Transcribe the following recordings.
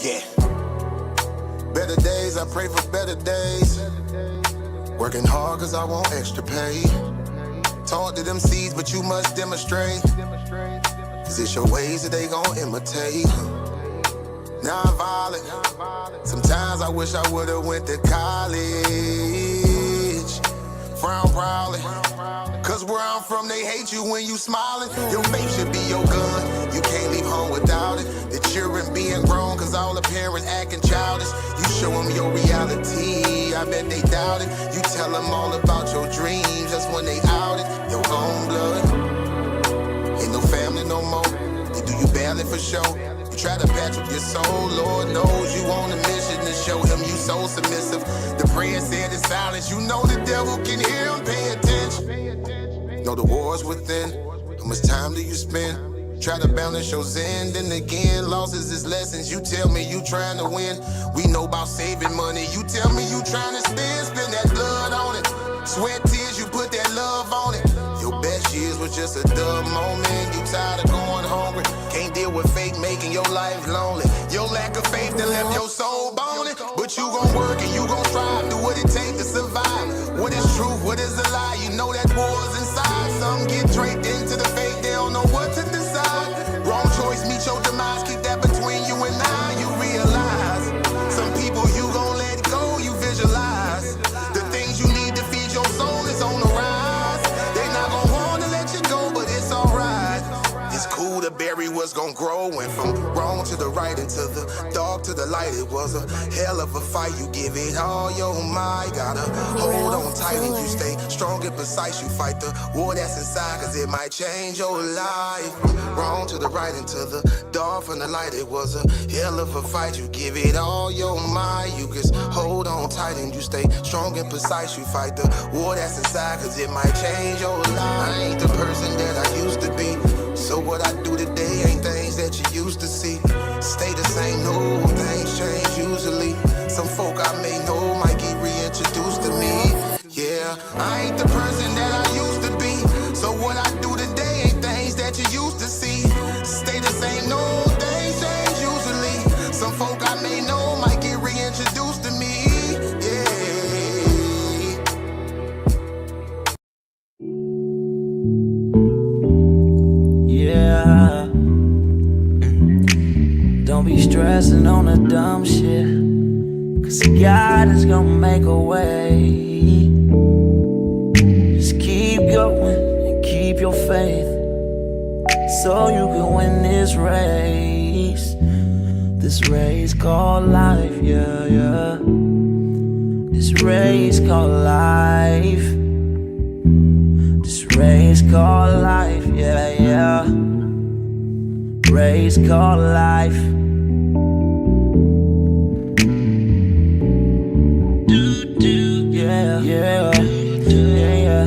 Yeah. Better days, I pray for better days. Working hard cause I want extra pay. Talk to them seeds, but you must demonstrate. Cause it's your ways that they gon' imitate. Non-violent. Sometimes I wish I would've went to college. Frown proudly. Cause where I'm from, they hate you when you smiling. Your faith should be your gun. You can't leave home without it. The children being grown, cause all the parents acting childish. You show them your reality, I bet they doubt it. You tell them all about your dreams, that's when they out it. Your own blood. Ain't no family no more. They do you badly for show. You try to patch up your soul, Lord knows you on a mission to show him you so submissive. The prayer said in silence, you know the devil can hear him, pay attention. Know the war's within, how much time do you spend? Try to balance your zen, then again, losses is lessons. You tell me you trying to win, we know about saving money. You tell me you trying to spend that blood on it. Sweat, tears, you put that love on it. Your best years was just a dumb moment. You tired of going hungry, can't deal with fake making your life lonely. Your lack of faith that left your soul boning. But you gon' work and you gon' strive, do what it takes to survive. What is truth, what is a lie? You know that war's inside. Some get draped into the faith, they don't know what to decide. Wrong choice, meet your demise, keep that between you and I. You realize, some people you gon' let go, you visualize. The things you need to feed your soul is on the rise. They not gon' wanna let you go, but it's alright. It's cool to bury what's gon' grow. Went from wrong to the right and to the dark to the light. It was a hell of a fight. You give it all your might. Gotta hold on tight and you stay strong and precise. You fight the war that's inside, cause it might change your life. From wrong to the right and to the dark from the light. It was a hell of a fight. You give it all your might. You just hold on tight and you stay strong and precise. You fight the war that's inside, cause it might change your life. I ain't the person that I used to be. So what I do today ain't things that you used to see. Stay the same, no, things change usually. Some folk I may know might get reintroduced to me. Yeah, I ain't the person that I used to be. So what I do today ain't things that you used to see. Stay the same, no, things change usually. Some folk I may know might get reintroduced to me. Don't be stressing on the dumb shit, cause God is gonna make a way. Just keep going and keep your faith, so you can win this race. This race called life, yeah, yeah. This race called life. This race called life, yeah, yeah. Race called life. Yeah, yeah, yeah, yeah,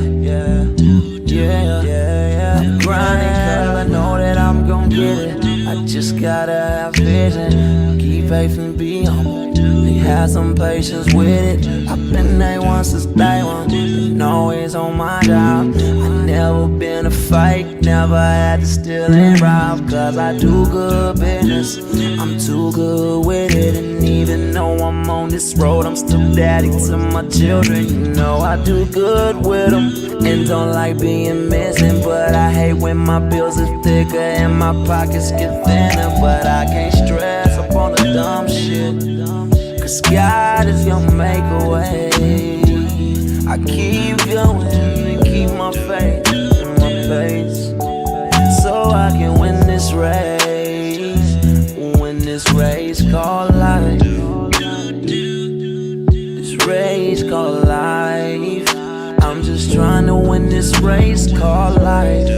yeah, yeah. I'm grinding 'cause I know that I'm gon' get it. I just gotta have vision, keep faith and be humble. And have some patience with it. I've been A1 since day one, and always on my job. I never been a fake, never had to steal and rob. Cause I do good business, I'm too good with it. And even though I'm on this road, I'm still daddy to my children. You know I do good with them, and don't like being missing. But I hate when my bills are thicker and my pockets get thinner. But I can't stress up on the dumb shit, cause God is gonna make a way. I keep going and keep my faith in my pace, so I can win this race. Win this race called life. This race called life. I'm just trying to win this race called life.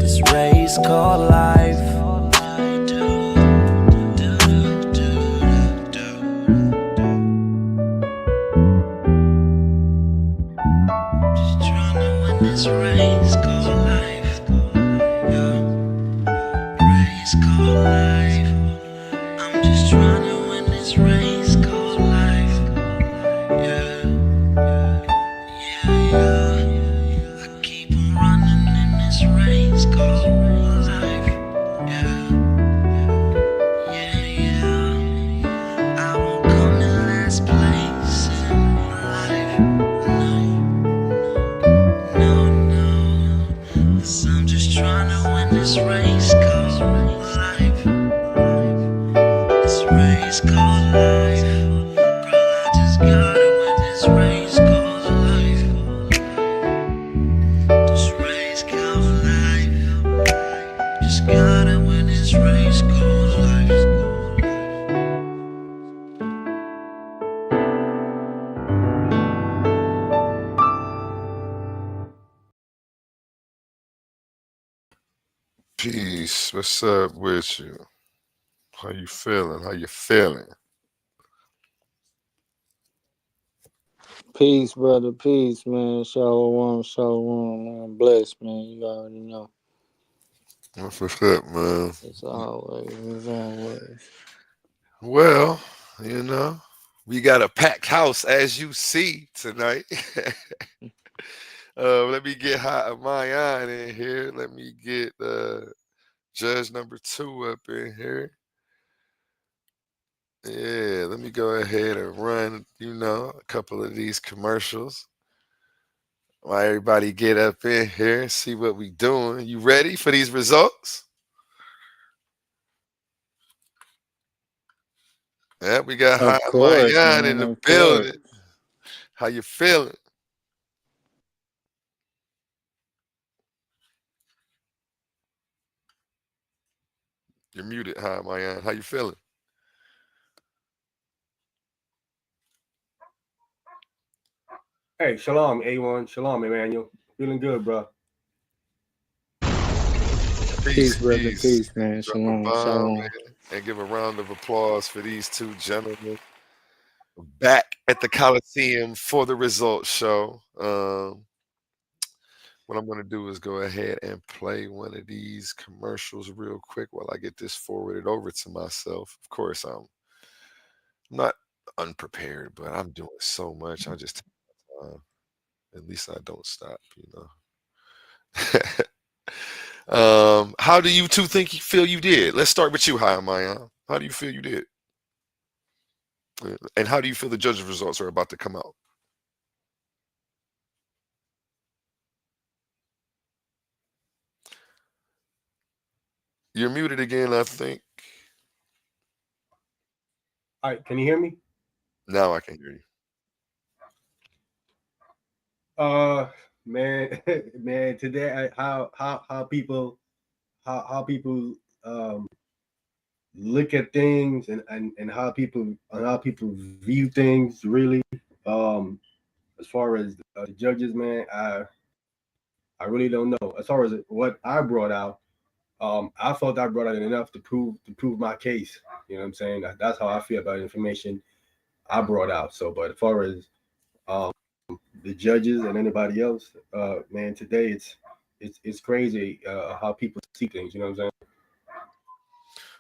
This race called life. This race called life, yeah. Race called life. I'm just trying to win this race called life, yeah. Yeah, yeah. I keep on running in this race called life, yeah. this race called life. This race called life. Girl, I just gotta win this race called life. This race called life. Just gotta win this race called life. Peace. What's up with you? How you feeling? How you feeling? Peace, brother. Peace, man. Shalom, shalom, man. Bless, man. You already know. What's up, man? It's always, it's always. Well, you know, we got a packed house as you see tonight. Let me get Ha-Ahmayan in here. Let me get judge number 2 up in here. Yeah, let me go ahead and run, a couple of these commercials. While everybody get up in here and see what we doing. You ready for these results? Yeah, we got Of course, Ha-Ahmayan in man. the Of course. building. How you feeling? You're muted, Ha-Ahmayan. How you feeling? Hey, shalom, A1. Shalom, Emmanuel. Feeling good, bro. Peace, Peace, brother. peace. Peace, man. Drop a Shalom, bomb, shalom. man, and give a round of applause for these two gentlemen back at the Coliseum for the results show. What I'm going to do is go ahead and play one of these commercials real quick while I get this forwarded over to myself. Of course, I'm not unprepared, but I'm doing so much. I just take my time. At least I don't stop. How do you two think you feel you did? Let's start with you, Ha-Ahmayan. How do you feel you did? And how do you feel the judges' results are about to come out? You're muted again, I think. All right, can you hear me? Now I can hear you. Man, man, today, how people, how people look at things and how people view things really. As far as the judges, man, I really don't know. As far as what I brought out, I felt I brought out enough to prove my case. You know what I'm saying? That's how I feel about information I brought out. So, but as far as um, the judges and anybody else, man, today it's crazy how people see things. You know what I'm saying?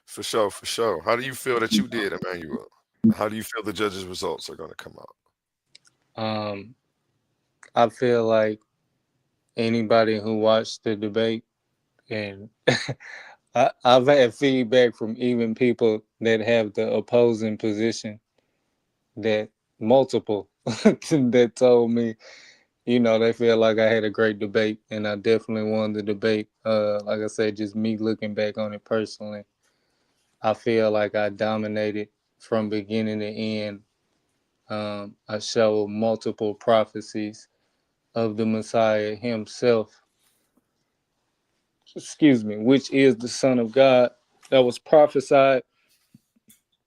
For sure, for sure. How do you feel that you did, Emmanuel? How do you feel the judges' results are going to come out? Um, I feel like anybody who watched the debate, and I've had feedback from even people that have the opposing position, that multiple that told me, they feel like I had a great debate, and I definitely won the debate. Like I said, just me looking back on it personally, I feel like I dominated from beginning to end. I showed multiple prophecies of the Messiah himself, which is the Son of God, that was prophesied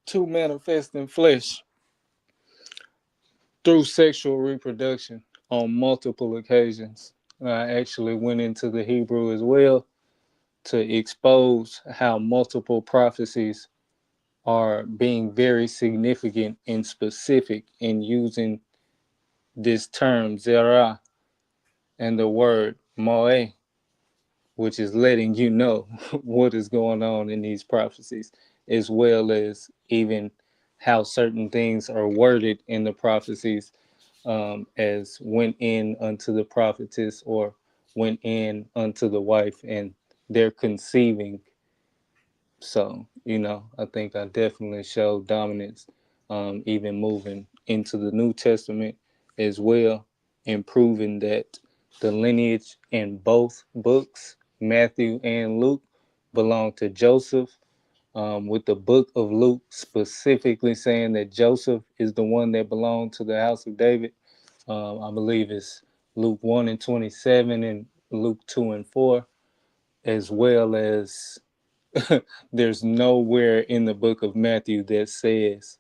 to manifest in flesh through sexual reproduction on multiple occasions. I actually went into the Hebrew as well to expose how multiple prophecies are being very significant and specific in using this term zerah and the word moe, which is letting you know what is going on in these prophecies, as well as even how certain things are worded in the prophecies, as went in unto the prophetess or went in unto the wife, and they're conceiving. So, I think I definitely showed dominance, even moving into the New Testament as well, and proving that the lineage in both books Matthew and Luke belong to Joseph, with the book of Luke specifically saying that Joseph is the one that belonged to the house of David. I believe it's Luke 1 and 27 and Luke 2 and 4, as well as there's nowhere in the book of Matthew that says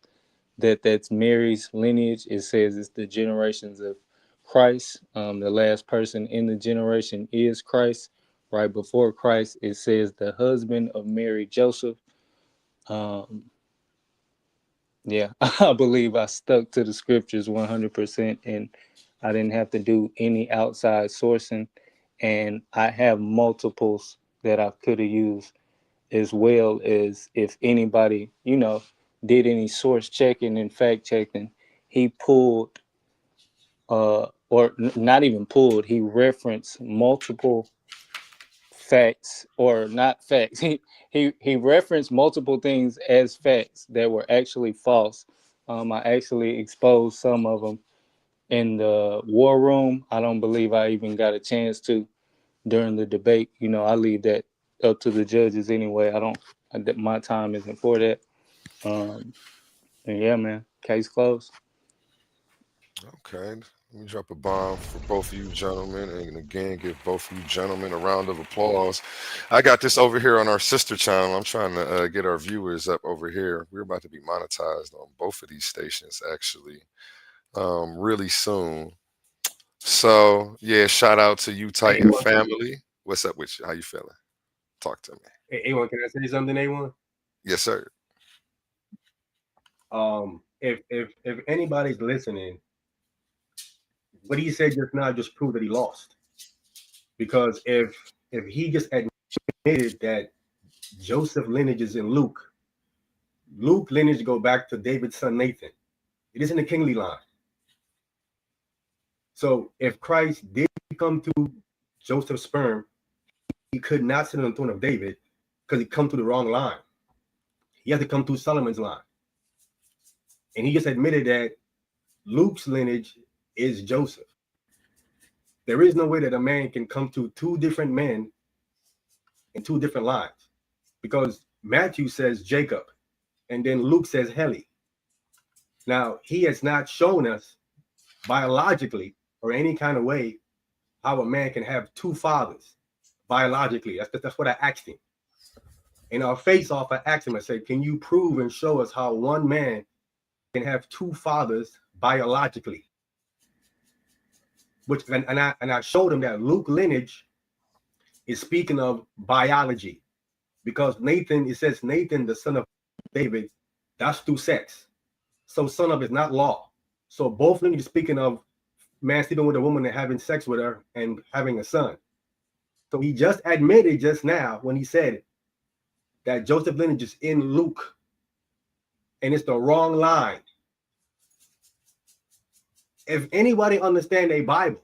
that that's Mary's lineage. It says it's the generations of Christ. The last person in the generation is Christ. Right before Christ, it says the husband of Mary, Joseph. Um, yeah, I believe I stuck to the scriptures 100%, and I didn't have to do any outside sourcing. And I have multiples that I could have used, as well as if anybody, did any source checking and fact checking. He pulled, not even pulled, he referenced multiple facts, or not facts. He referenced multiple things as facts that were actually false. I actually exposed some of them in the war room. I don't believe I even got a chance to during the debate. I leave that up to the judges anyway. My time isn't for that. And yeah, man, case closed. Okay, let me drop a bomb for both of you gentlemen, and again, give both of you gentlemen a round of applause. I got this over here on our sister channel. I'm trying to get our viewers up over here. We're about to be monetized on both of these stations, actually, really soon. So, yeah, shout out to you, Hey, Titan family. What's up with you? How you feeling? Talk to me. A1, can I say something, A1? Yes, sir. If anybody's listening, what he said just now just proved that he lost. Because if he just admitted that Joseph lineage is in Luke lineage go back to David's son Nathan. It isn't a kingly line. So if Christ did come to Joseph's sperm, he could not sit on the throne of David because he come through the wrong line. He had to come through Solomon's line. And he just admitted that Luke's lineage is Joseph. There is no way that a man can come to two different men in two different lines, because Matthew says Jacob and then Luke says Heli. Now, he has not shown us biologically or any kind of way how a man can have two fathers biologically. That's what I asked him. In our face-off, I asked him, I said, can you prove and show us how one man can have two fathers biologically? And I showed him that Luke lineage is speaking of biology, because Nathan, it says Nathan, the son of David, that's through sex. So son of is not law. So both lineage is speaking of man sleeping with a woman and having sex with her and having a son. So he just admitted just now when he said that Joseph lineage is in Luke, and it's the wrong line. If anybody understand a Bible,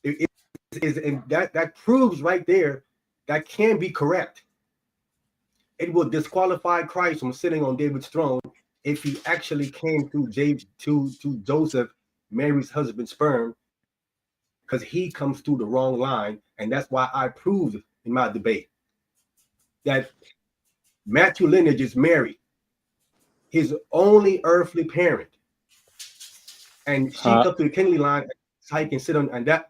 and that proves right there that can be correct. It will disqualify Christ from sitting on David's throne if he actually came through to Joseph, Mary's husband's sperm, because he comes through the wrong line. And that's why I proved in my debate that Matthew lineage is Mary, his only earthly parent, and she comes to the kingly line. So he can sit on, and that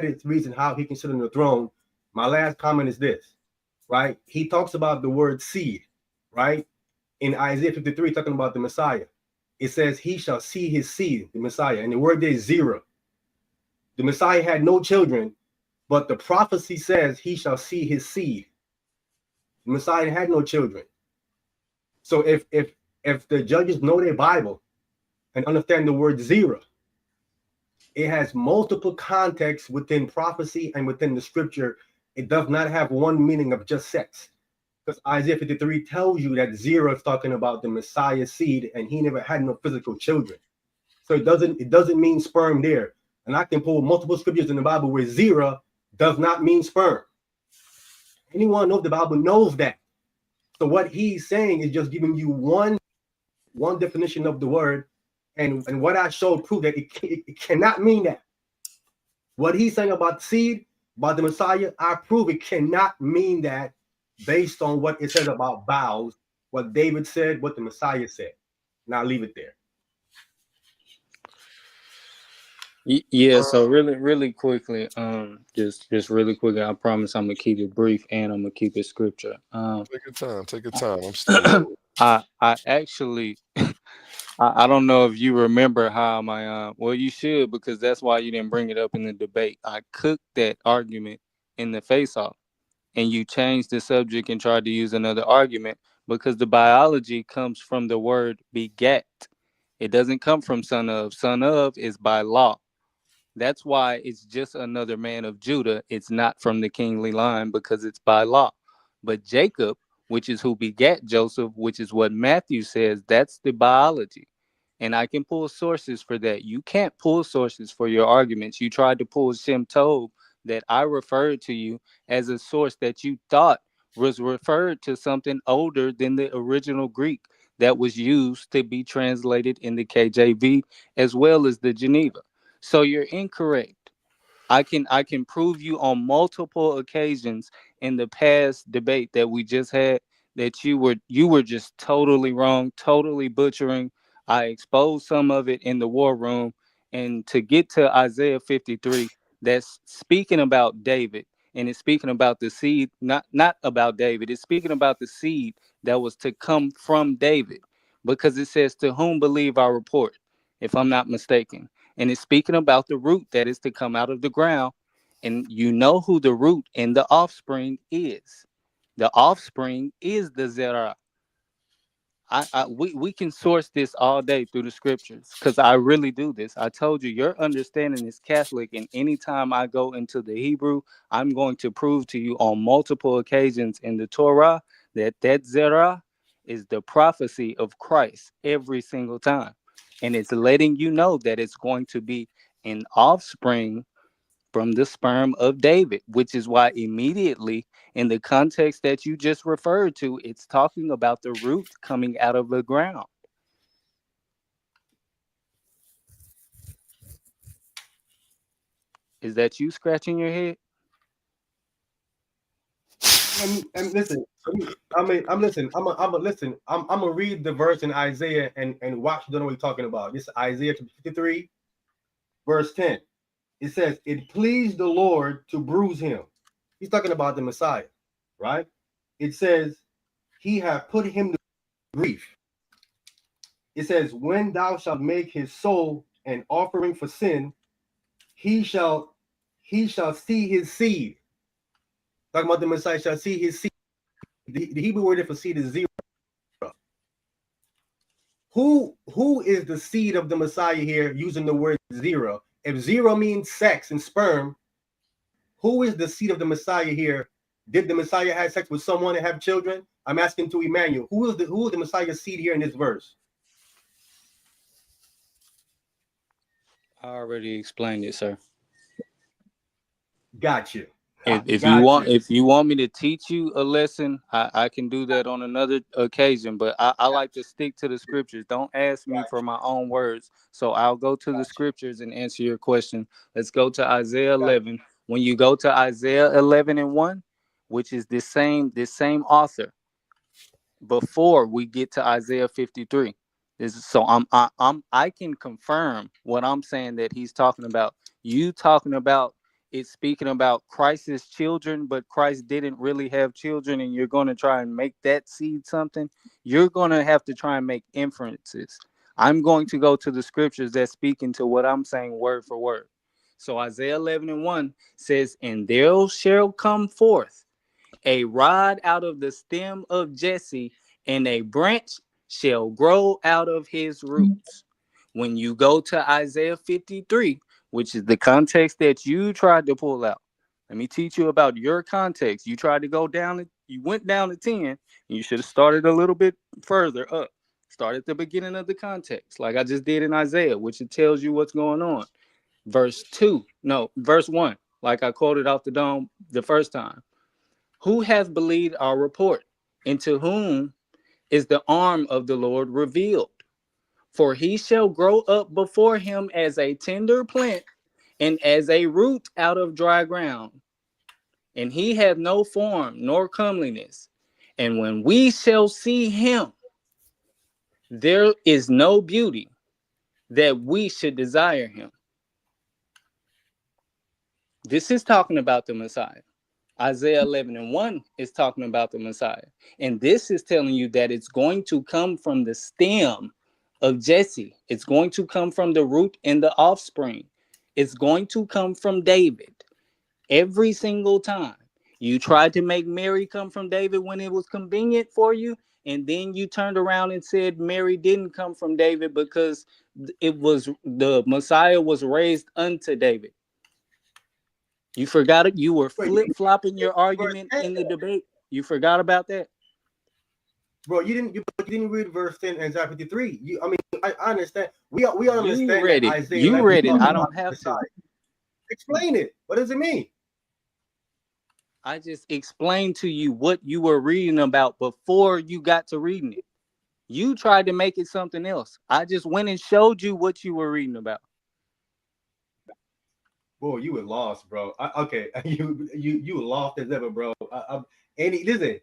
is the reason how he can sit on the throne. My last comment is this, right? He talks about the word seed, right? In Isaiah 53, talking about the Messiah. It says he shall see his seed, the Messiah, and the word there is zero. The Messiah had no children, but the prophecy says he shall see his seed. The Messiah had no children. So if the judges know their Bible and understand the word zero, it has multiple contexts within prophecy and within the scripture. It does not have one meaning of just sex, because Isaiah 53 tells you that zero is talking about the Messiah's seed, and he never had no physical children. So it doesn't mean sperm there. And I can pull multiple scriptures in the Bible where zero does not mean sperm. Anyone who knows the Bible knows that. So what he's saying is just giving you one definition of the word. And what I showed proved that it cannot mean that. What he's saying about seed about the Messiah, I prove it cannot mean that based on what it says about vows, what David said, what the Messiah said. Now leave it there. Yeah, so really quickly, just really quickly, I promise I'm gonna keep it brief and I'm gonna keep it scripture. Take your time. Take your time. I'm still loaded. I actually I don't know if you remember how my well, you should, because that's why you didn't bring it up in the debate. I cooked that argument in the face off, and you changed the subject and tried to use another argument because the biology comes from the word begat. It doesn't come from son of. Son of is by law. That's why it's just another man of Judah. It's not from the kingly line because it's by law. But Jacob, which is who begat Joseph, which is what Matthew says, that's the biology. And I can pull sources for that. You can't pull sources for your arguments. You tried to pull Shem Tov that I referred to you as a source that you thought was referred to something older than the original Greek that was used to be translated in the KJV as well as the Geneva. So you're incorrect. I can prove you on multiple occasions in the past debate that we just had that you were just totally wrong, totally butchering. I exposed some of it in the war room. And to get to Isaiah 53, that's speaking about David, and it's speaking about the seed, not about David. It's speaking about the seed that was to come from David, because it says, "To whom believe our report?" If I'm not mistaken, and it's speaking about the root that is to come out of the ground. And you know who the root and the offspring is. The offspring is the Zerah. We can source this all day through the scriptures because I really do this. I told you your understanding is Catholic, and anytime I go into the Hebrew, I'm going to prove to you on multiple occasions in the Torah that Zerah is the prophecy of Christ every single time. And it's letting you know that it's going to be an offspring from the sperm of David, which is why immediately in the context that you just referred to, it's talking about the root coming out of the ground. Is that you scratching your head? And listen, I'm listen. I'm a listen. I'm gonna read the verse in Isaiah and watch. Don't know what you're talking about. This is Isaiah 53, verse 10. It says, "It pleased the Lord to bruise him." He's talking about the Messiah, right? It says, "He hath put him to grief." It says, "When thou shalt make his soul an offering for sin, he shall see his seed." Talking about the Messiah shall see his seed. The Hebrew word for seed is zero. Who is the seed of the Messiah here using the word zero? If zero means sex and sperm, who is the seed of the Messiah here? Did the Messiah have sex with someone and have children? I'm asking to Immnuwel, who is the Messiah's seed here in this verse? I already explained it, sir. Got you. If you Got want you. if you want me to teach you a lesson, I can do that on another occasion. But I like to stick to the scriptures. Don't ask me for my own words. So I'll go to the scriptures and answer your question. Let's go to Isaiah 11. When you go to Isaiah 11 and 1, which is this same author, before we get to Isaiah 53. So I can confirm what I'm saying that he's talking about. You talking about it's speaking about Christ's children, but Christ didn't really have children, and you're going to try and make that seed something. You're going to have to try and make inferences. I'm going to go to the scriptures that speak into what I'm saying word for word. So Isaiah 11 and 1 says, "And there shall come forth a rod out of the stem of Jesse, and a branch shall grow out of his roots." When you go to Isaiah 53, which is the context that you tried to pull out, let me teach you about your context. You tried to go down, you went down to 10, and you should have started a little bit further up. Start at the beginning of the context, like I just did in Isaiah, which it tells you what's going on. Verse 1, like I quoted off the dome the first time. "Who hath believed our report? And to whom is the arm of the Lord revealed? For he shall grow up before him as a tender plant, and as a root out of dry ground. and he hath no form nor comeliness. And when we shall see him, there is no beauty that we should desire him. This is talking about the Messiah. Isaiah 11:1 is talking about the Messiah. And this is telling you that it's going to come from the stem of Jesse. It's going to come from the root and the offspring. It's going to come from David. Every single time. You tried to make Mary come from David when it was convenient for you, and then you turned around and said Mary didn't come from David because it was the Messiah was raised unto David. You forgot it. You were flip-flopping your argument in the debate. You forgot about that. Bro, you didn't read verse 10 and Isaiah 53. I understand. We understand. You read it. Isaiah, you read it. I don't have to. Explain it. What does it mean? I just explained to you what you were reading about before you got to reading it. You tried to make it something else. I just went and showed you what you were reading about. Boy, you were lost, bro. Okay, you were lost as ever, bro. Listen,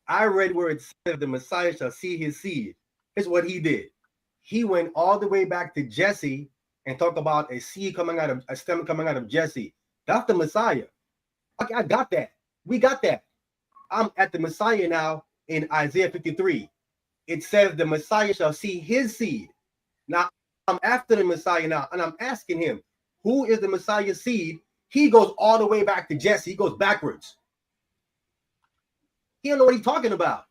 I read where it says the Messiah shall see his seed. Here's what he did. He went all the way back to Jesse and talked about a seed coming out of a stem coming out of Jesse. That's the Messiah. Okay, I got that. We got that. I'm at the Messiah now in Isaiah 53. It says the Messiah shall see his seed. Now I'm after the Messiah now, and I'm asking him, who is the Messiah's seed? He goes all the way back to Jesse. He goes backwards. He don't know what he's talking about.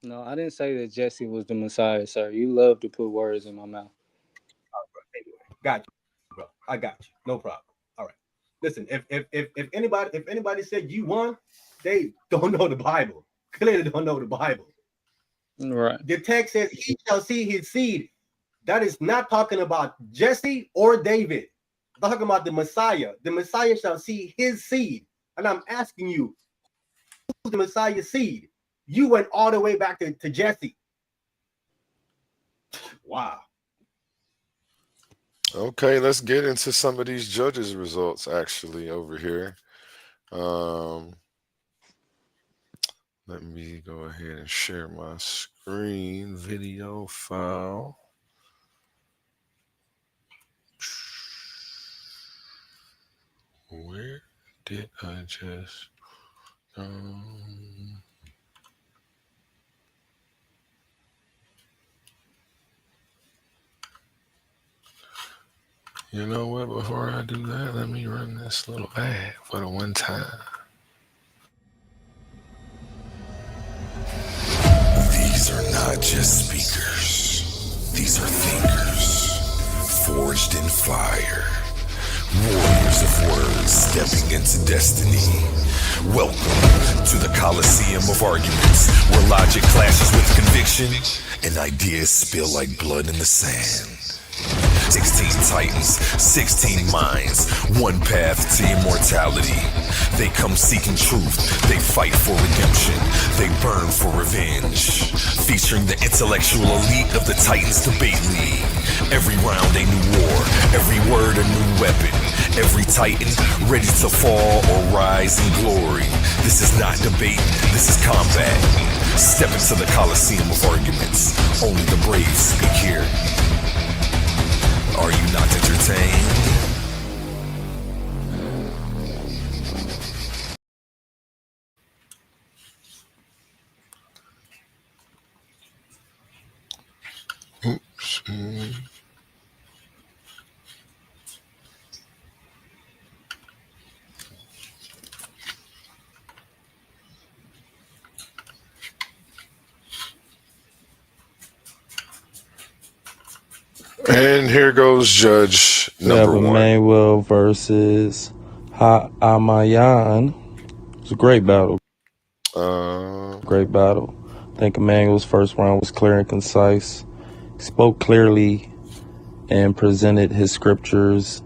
No, I didn't say that Jesse was the Messiah, sir. You love to put words in my mouth. Anyway, got you, bro. I got you. No problem. All right. Listen, if anybody said you won, they don't know the Bible. Clearly don't know the Bible. Right. The text says he shall see his seed. That is not talking about Jesse or David. I'm talking about the Messiah. The Messiah shall see his seed. And I'm asking you, who's the Messiah's seed? You went all the way back to Jesse. Wow. Okay, let's get into some of these judges' results actually over here. Let me go ahead and share my screen video file. Where did I just You know what? Before I do that, let me run this little ad for the one time. These are not just speakers. These are thinkers, forged in fire. Warriors of words stepping into destiny. Welcome to the Coliseum of arguments, where logic clashes with conviction and ideas spill like blood in the sand. 16 titans, 16 minds, one path to immortality. They come seeking truth, they fight for redemption, they burn for revenge. Featuring the intellectual elite of the Titans Debate League. Every round a new war, every word a new weapon. Every titan ready to fall or rise in glory. This is not debate, this is combat. Step into the Coliseum of arguments. Only the brave speak here. Are you not entertained? Oops. And here goes judge number one. Immnuwel versus Ha-Ahmayan. It was a great battle. Great battle. I think Immnuwel's first round was clear and concise. He spoke clearly and presented his scriptures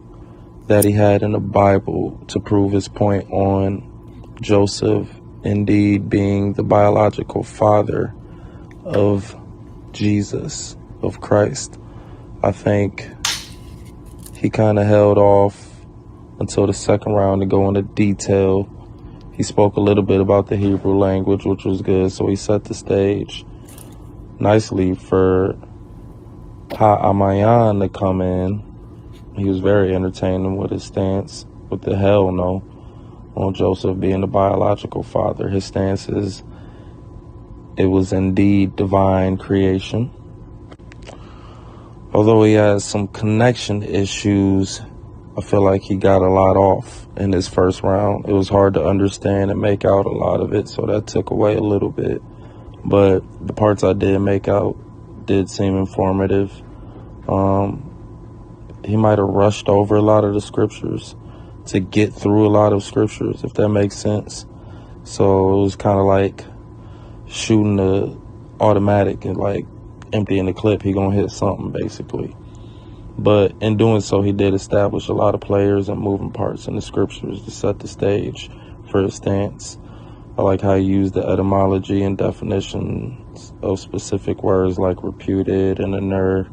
that he had in the Bible to prove his point on Joseph indeed being the biological father of Jesus, of Christ. I think he kind of held off until the second round to go into detail He spoke a little bit about the Hebrew language, which was good. So he set the stage nicely for Ha-Ahmayan to come in. He was very entertaining with his stance with the hell no on Joseph being the biological father. His stance is it was indeed divine creation. Although he has some connection issues, I feel like he got a lot off in his first round. It was hard to understand and make out a lot of it, so that took away a little bit. But the parts I did make out did seem informative. He might have rushed over a lot of the scriptures to get through a lot of scriptures, if that makes sense. So it was kind of like shooting the automatic and like emptying the clip. He gonna hit something basically. But in doing so, he did establish a lot of players and moving parts in the scriptures to set the stage for his stance. I like how he used the etymology and definitions of specific words like reputed and inert.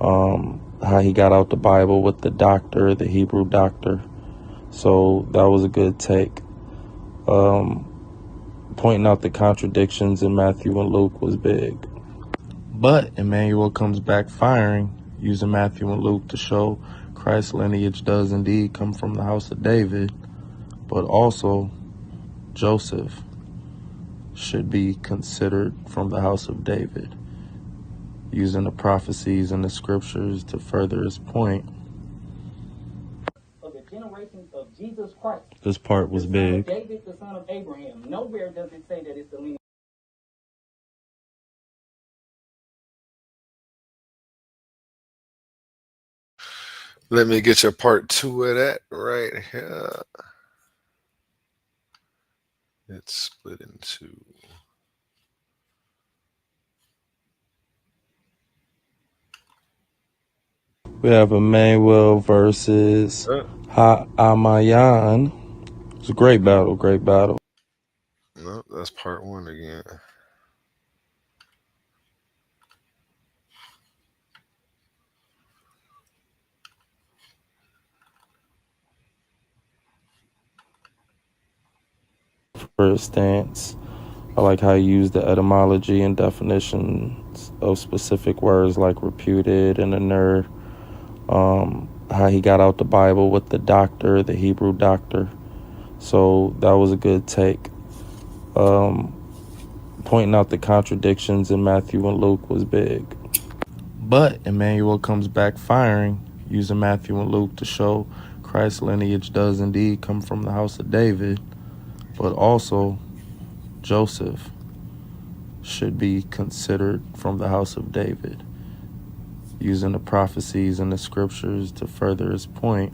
How he got out the Bible with the doctor, the Hebrew doctor. So that was a good take. Pointing out the contradictions in Matthew and Luke was big. But Immnuwel comes back firing, using Matthew and Luke to show Christ's lineage does indeed come from the house of David, but also Joseph should be considered from the house of David, using the prophecies and the scriptures to further his point. Of the generations of Jesus Christ. This part was big. David, the son of Abraham. Nowhere does it say that it's the lineage. Let me get your part 2 of that right here. It's split into. We have Immnuwel versus Ha-Ahmayan. It's a great battle, great battle. No, that's part 1 again. For his stance, I like how he used the etymology and definitions of specific words like reputed and inert. How he got out the Bible with the doctor, the Hebrew doctor. So that was a good take. Pointing out the contradictions in Matthew and Luke was big. But Immnuwel comes back firing, using Matthew and Luke to show Christ's lineage does indeed come from the house of David, but also Joseph should be considered from the house of David, using the prophecies and the scriptures to further his point.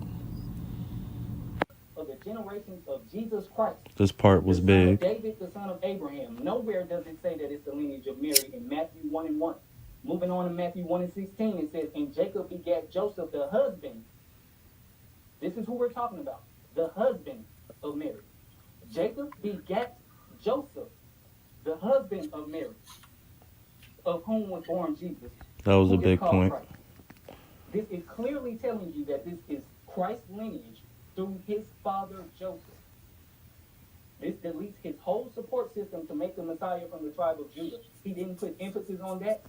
Of the generations of Jesus Christ. This part was big. David, the son of Abraham. Nowhere does it say that it's the lineage of Mary in Matthew 1:1. Moving on to Matthew 1:16, it says, and Jacob begat Joseph, the husband. This is who we're talking about. The husband of Mary. Jacob begat Joseph, the husband of Mary, of whom was born Jesus. That was a big point. Christ. This is clearly telling you that this is Christ's lineage through his father Joseph. This deletes his whole support system to make the Messiah from the tribe of Judah. He didn't put emphasis on that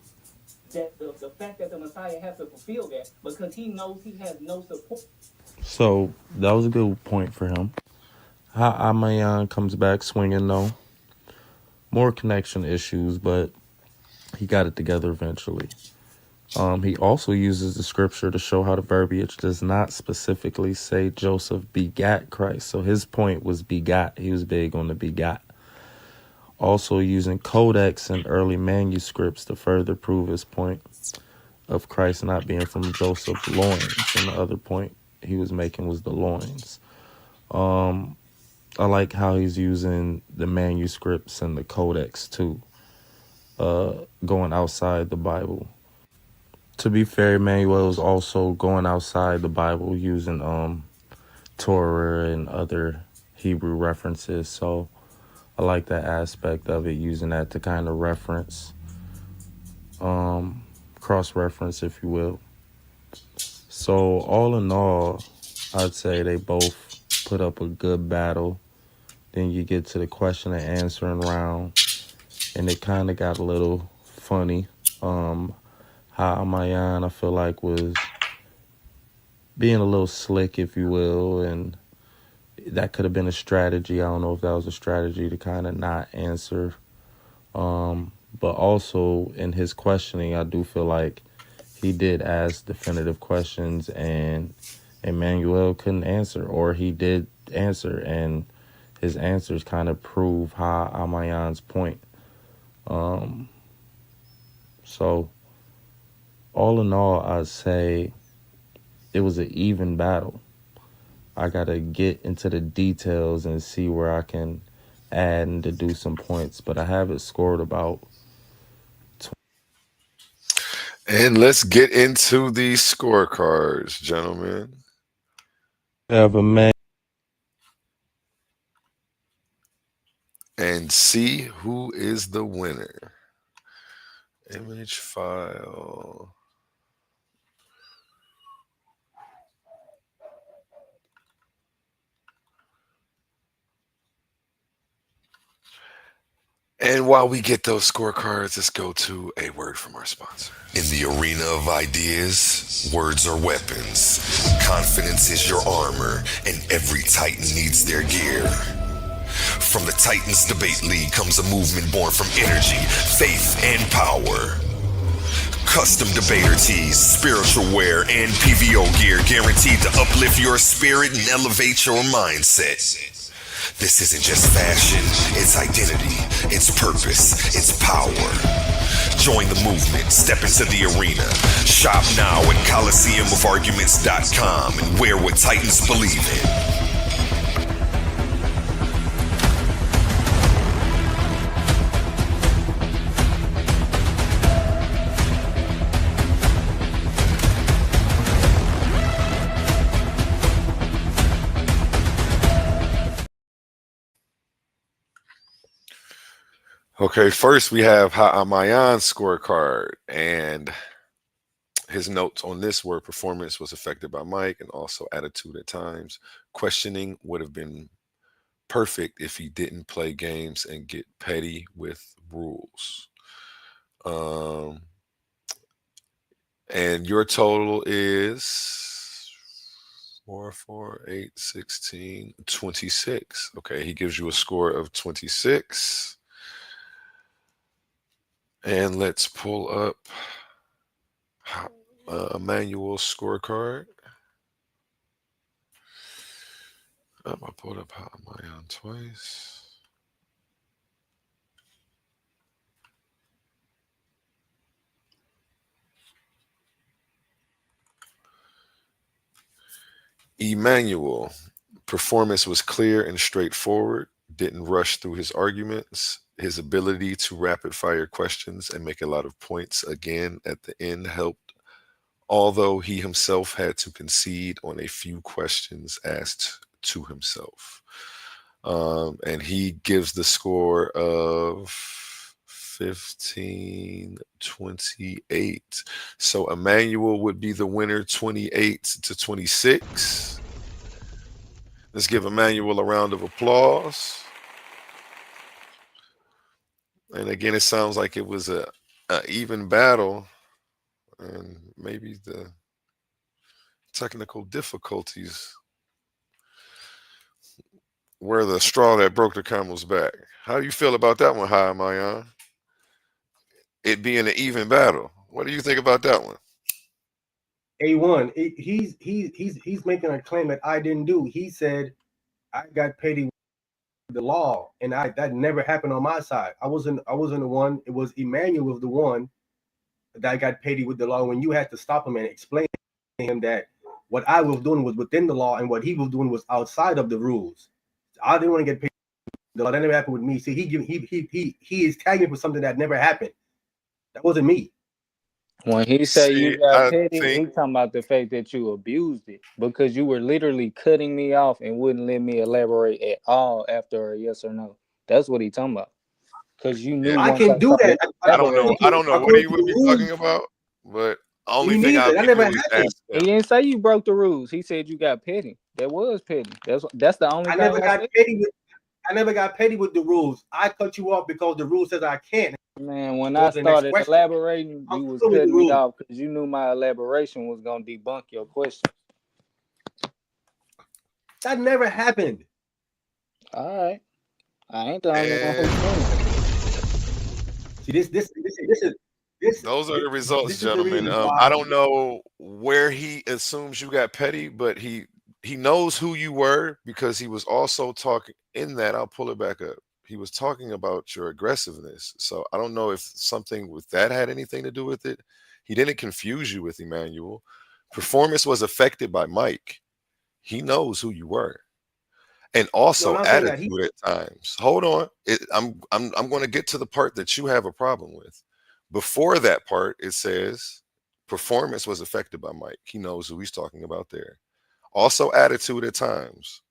the fact that the Messiah has to fulfill that, because he knows he has no support. So that was a good point for him. Ha-Ahmayan comes back swinging though. More connection issues, but he got it together eventually. He also uses the scripture to show how the verbiage does not specifically say Joseph begat Christ. So his point was begot. He was big on the begot. Also using codex and early manuscripts to further prove his point of Christ not being from Joseph's loins. And the other point he was making was the loins. I like how he's using the manuscripts and the codex too, going outside the Bible. To be fair, Immnuwel was also going outside the Bible using Torah and other Hebrew references. So I like that aspect of it, using that to kind of reference, cross-reference, if you will. So all in all, I'd say they both put up a good battle. Then you get to the question and answering round, and it kind of got a little funny. Ha-Ahmayan, I feel like, was being a little slick, if you will, and that could have been a strategy. I don't know if that was a strategy to kind of not answer. But also in his questioning, I do feel like he did ask definitive questions and Immnuwel couldn't answer, or he did answer and his answers kind of prove Ha-Ahmayan's point. So all in all, I'd say it was an even battle. I got to get into the details and see where I can add and deduce some points, but I have it scored about. And let's get into the scorecards, gentlemen. Have a man. And see who is the winner. Image file. And while we get those scorecards, let's go to a word from our sponsor. In the arena of ideas, words are weapons. Confidence is your armor, and every Titan needs their gear. From the Titans Debate League comes a movement born from energy, faith, and power. Custom debater tees, spiritual wear, and PVO gear guaranteed to uplift your spirit and elevate your mindset. This isn't just fashion, it's identity, it's purpose, it's power. Join the movement, step into the arena. Shop now at ColiseumOfArguments.com and wear what Titans believe in. Okay, first we have Ha-Ahmayan's scorecard, and his notes on this were performance was affected by mic and also attitude at times. Questioning would have been perfect if he didn't play games and get petty with rules. And your total is 4, 4, 8, 16, 26. Okay, he gives you a score of 26. And let's pull up Immnuwel's scorecard. I pulled up Ha-Ahmayan twice. Immnuwel, performance was clear and straightforward, didn't rush through his arguments. His ability to rapid fire questions and make a lot of points again at the end helped, although he himself had to concede on a few questions asked to himself. And he gives the score of 15-28. So Immnuwel would be the winner, 28-26. Let's give Immnuwel a round of applause. And again, it sounds like it was a even battle, and maybe the technical difficulties were the straw that broke the camel's back. How do you feel about that one, Ha-Ahmayan? It being an even battle. What do you think about that one? A1, he's making a claim that I didn't do. He said I got petty with the law, and that never happened on my side. I wasn't the one. It was Immnuwel was the one that got petty with the law when you had to stop him and explain to him that what I was doing was within the law and what he was doing was outside of the rules. I didn't want to get paid. That never happened with me. See, he is tagging me for something that never happened. That wasn't me. When he say you got petty, he talking about the fact that you abused it because you were literally cutting me off and wouldn't let me elaborate at all after a yes or no. That's what he talking about. Because you knew I can do that. I don't know what he would be talking about, but only thing I never happened. He didn't say you broke the rules. He said you got petty. That was petty. That's the only thing I never got petty with. petty with the rules. I cut you off because the rule says I can't. Man, when I started elaborating, you was cutting me off because you knew my elaboration was gonna debunk your question. That never happened. All right, I ain't the only one who's doing it. See, those are the results, gentlemen. I don't know where he assumes you got petty, but he knows who you were because he was also talking in that. I'll pull it back up. He was talking about your aggressiveness. So I don't know if something with that had anything to do with it. He didn't confuse you with Immnuwel. Performance was affected by Mike. He knows who you were. And also attitude at times. Hold on. I'm going to get to the part that you have a problem with. Before that part, it says performance was affected by Mike. He knows who he's talking about there. Also attitude at times.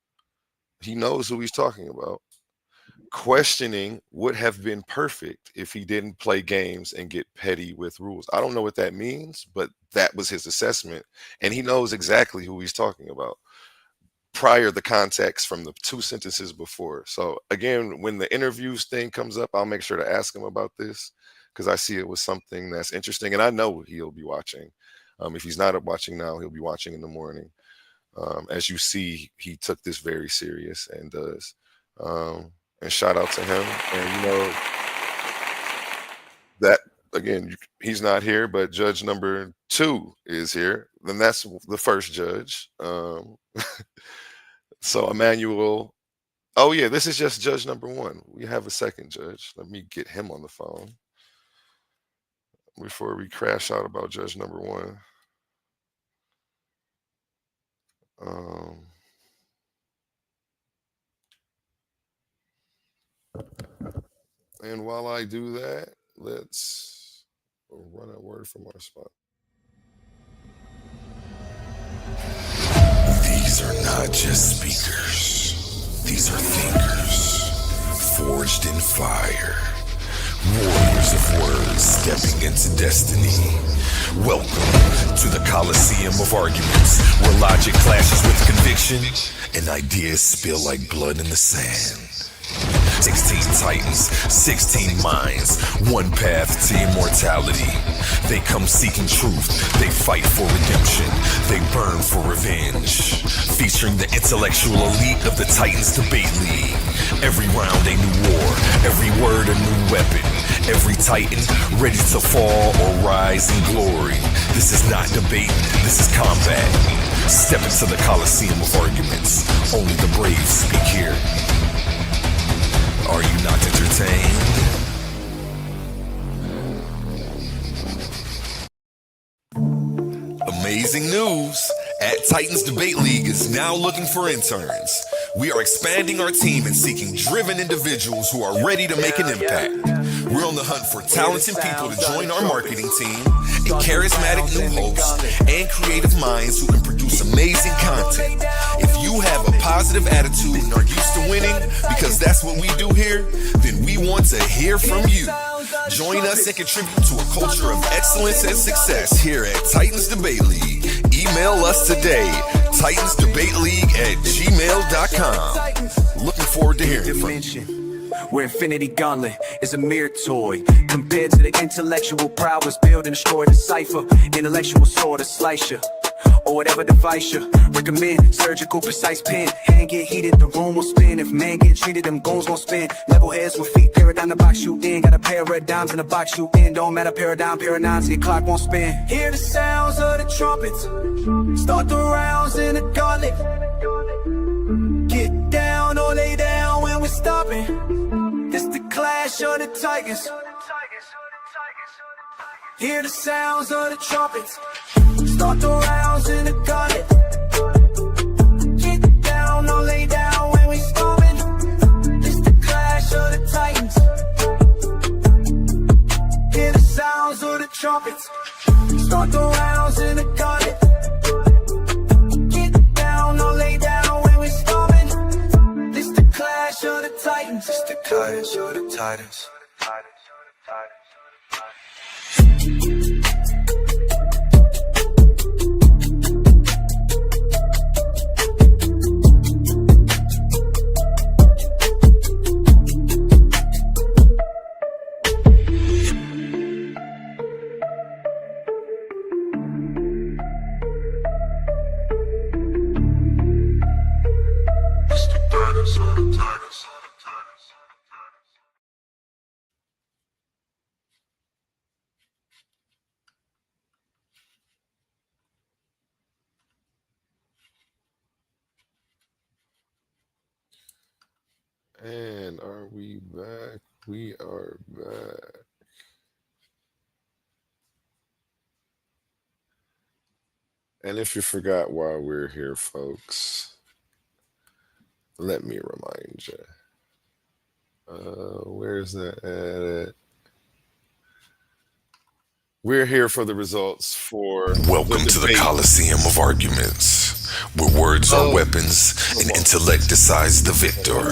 He knows who he's talking about. Questioning would have been perfect if he didn't play games and get petty with rules. I don't know what that means, but that was his assessment. And he knows exactly who he's talking about prior the context from the 2 sentences before. So again, when the interviews thing comes up, I'll make sure to ask him about this because I see it was something that's interesting. And I know he'll be watching. If he's not watching now, he'll be watching in the morning. As you see, he took this very serious and does. And shout out to him. And that again, he's not here, but judge number 2 is here. Then that's the first judge. So Immnuwel. Oh yeah, this is just judge number 1. We have a second judge. Let me get him on the phone before we crash out about judge number 1. And while I do that, let's run a word from our spot. These are not just speakers. These are thinkers, forged in fire. Warriors of words stepping into destiny. Welcome to the Coliseum of arguments, where logic clashes with conviction and ideas spill like blood in the sand. 16 titans, 16 minds, one path to immortality. They come seeking truth, they fight for redemption, they burn for revenge. Featuring the intellectual elite of the Titans Debate League. Every round a new war, every word a new weapon. Every titan ready to fall or rise in glory. This is not debate, this is combat. Step into the Coliseum of arguments. Only the brave speak here. Are you not entertained? Amazing news! At Titans Debate League is now looking for interns. We are expanding our team and seeking driven individuals who are ready to make an impact. We're on the hunt for talented people to join our marketing team, and charismatic new hosts, and creative minds who can produce amazing content. If you have a positive attitude and are used to winning, because that's what we do here, then we want to hear from you. Join us and contribute to a culture of excellence and success here at Titans Debate League. Email us today, titansdebateleague@gmail.com. Looking forward to hearing from you. Where Infinity Gauntlet is a mere toy compared to the intellectual prowess build and destroy the cipher. Intellectual sword to slice you, or whatever device you recommend. Surgical precise pen, hand get heated, the room will spin. If man get treated, them goons gon' spin. Level heads with feet, paradigm the box you in. Got a pair of red dimes in the box you in. Don't matter, paradigms, your clock won't spin. Hear the sounds of the trumpets, start the rounds in the gauntlet. Get down or lay down when we're stopping. It's the clash of the tigers. Hear the sounds of the trumpets, start the rounds in the gauntlet. Get down or lay down when we storming. It's the clash of the titans. Hear the sounds of the trumpets, start the rounds in the gauntlet. Get down or lay down when we storming. It's the clash of the titans. It's the clash of the titans. And are we back? We are back. And if you forgot why we're here, folks, let me remind you. Where's that at? We're here for the results for Welcome to the Coliseum of Arguments, where words are weapons and intellect decides the victor.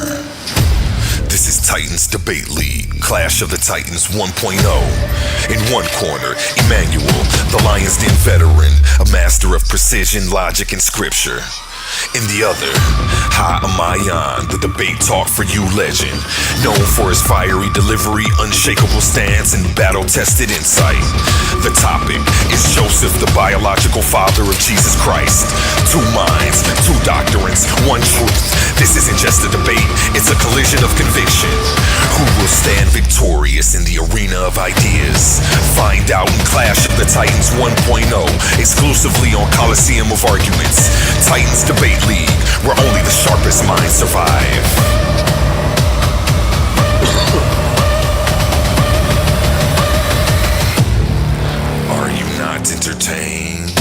This is Titans Debate League, Clash of the Titans 1.0. In one corner, Immnuwel, the Lion's Den veteran, a master of precision, logic, and scripture. In the other, Ha-Ahmayan, the debate talk for you legend, known for his fiery delivery, unshakable stance, and battle-tested insight. The topic is Joseph, the biological father of Jesus Christ. Two minds, two doctrines, one truth. This isn't just a debate, it's a collision of conviction. Who will stand victorious in the arena of ideas? Find out in Clash of the Titans 1.0, exclusively on Coliseum of Arguments. Titans Debate League, where only the sharpest minds survive. Are you not entertained?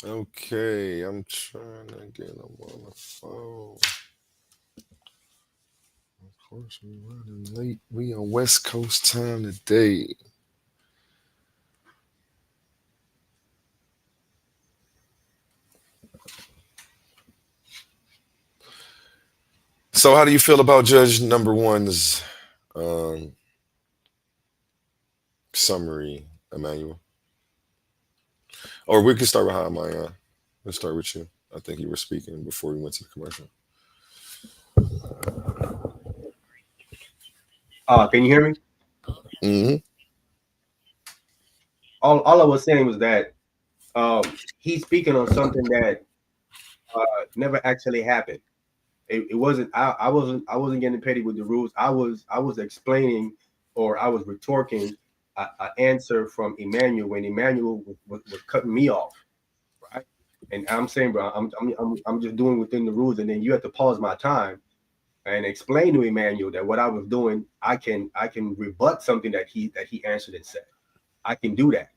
Okay, I'm trying to get them on the phone. Of course, we're running late. We on West Coast time today. So, how do you feel about Judge number one's summary, Immnuwel? Or we could start with Ha-Ahmayan. Let's start with you. I think you were speaking before we went to the commercial. Can you hear me? Mm-hmm. All I was saying was that he's speaking on something that never actually happened. It wasn't. I wasn't getting petty with the rules. I was explaining, or I was retorting an answer from Immnuwel when Immnuwel was cutting me off, right? And I'm saying, bro, I'm just doing within the rules, and then you have to pause my time and explain to Immnuwel that what I was doing, I can rebut something that he answered and said. I can do that.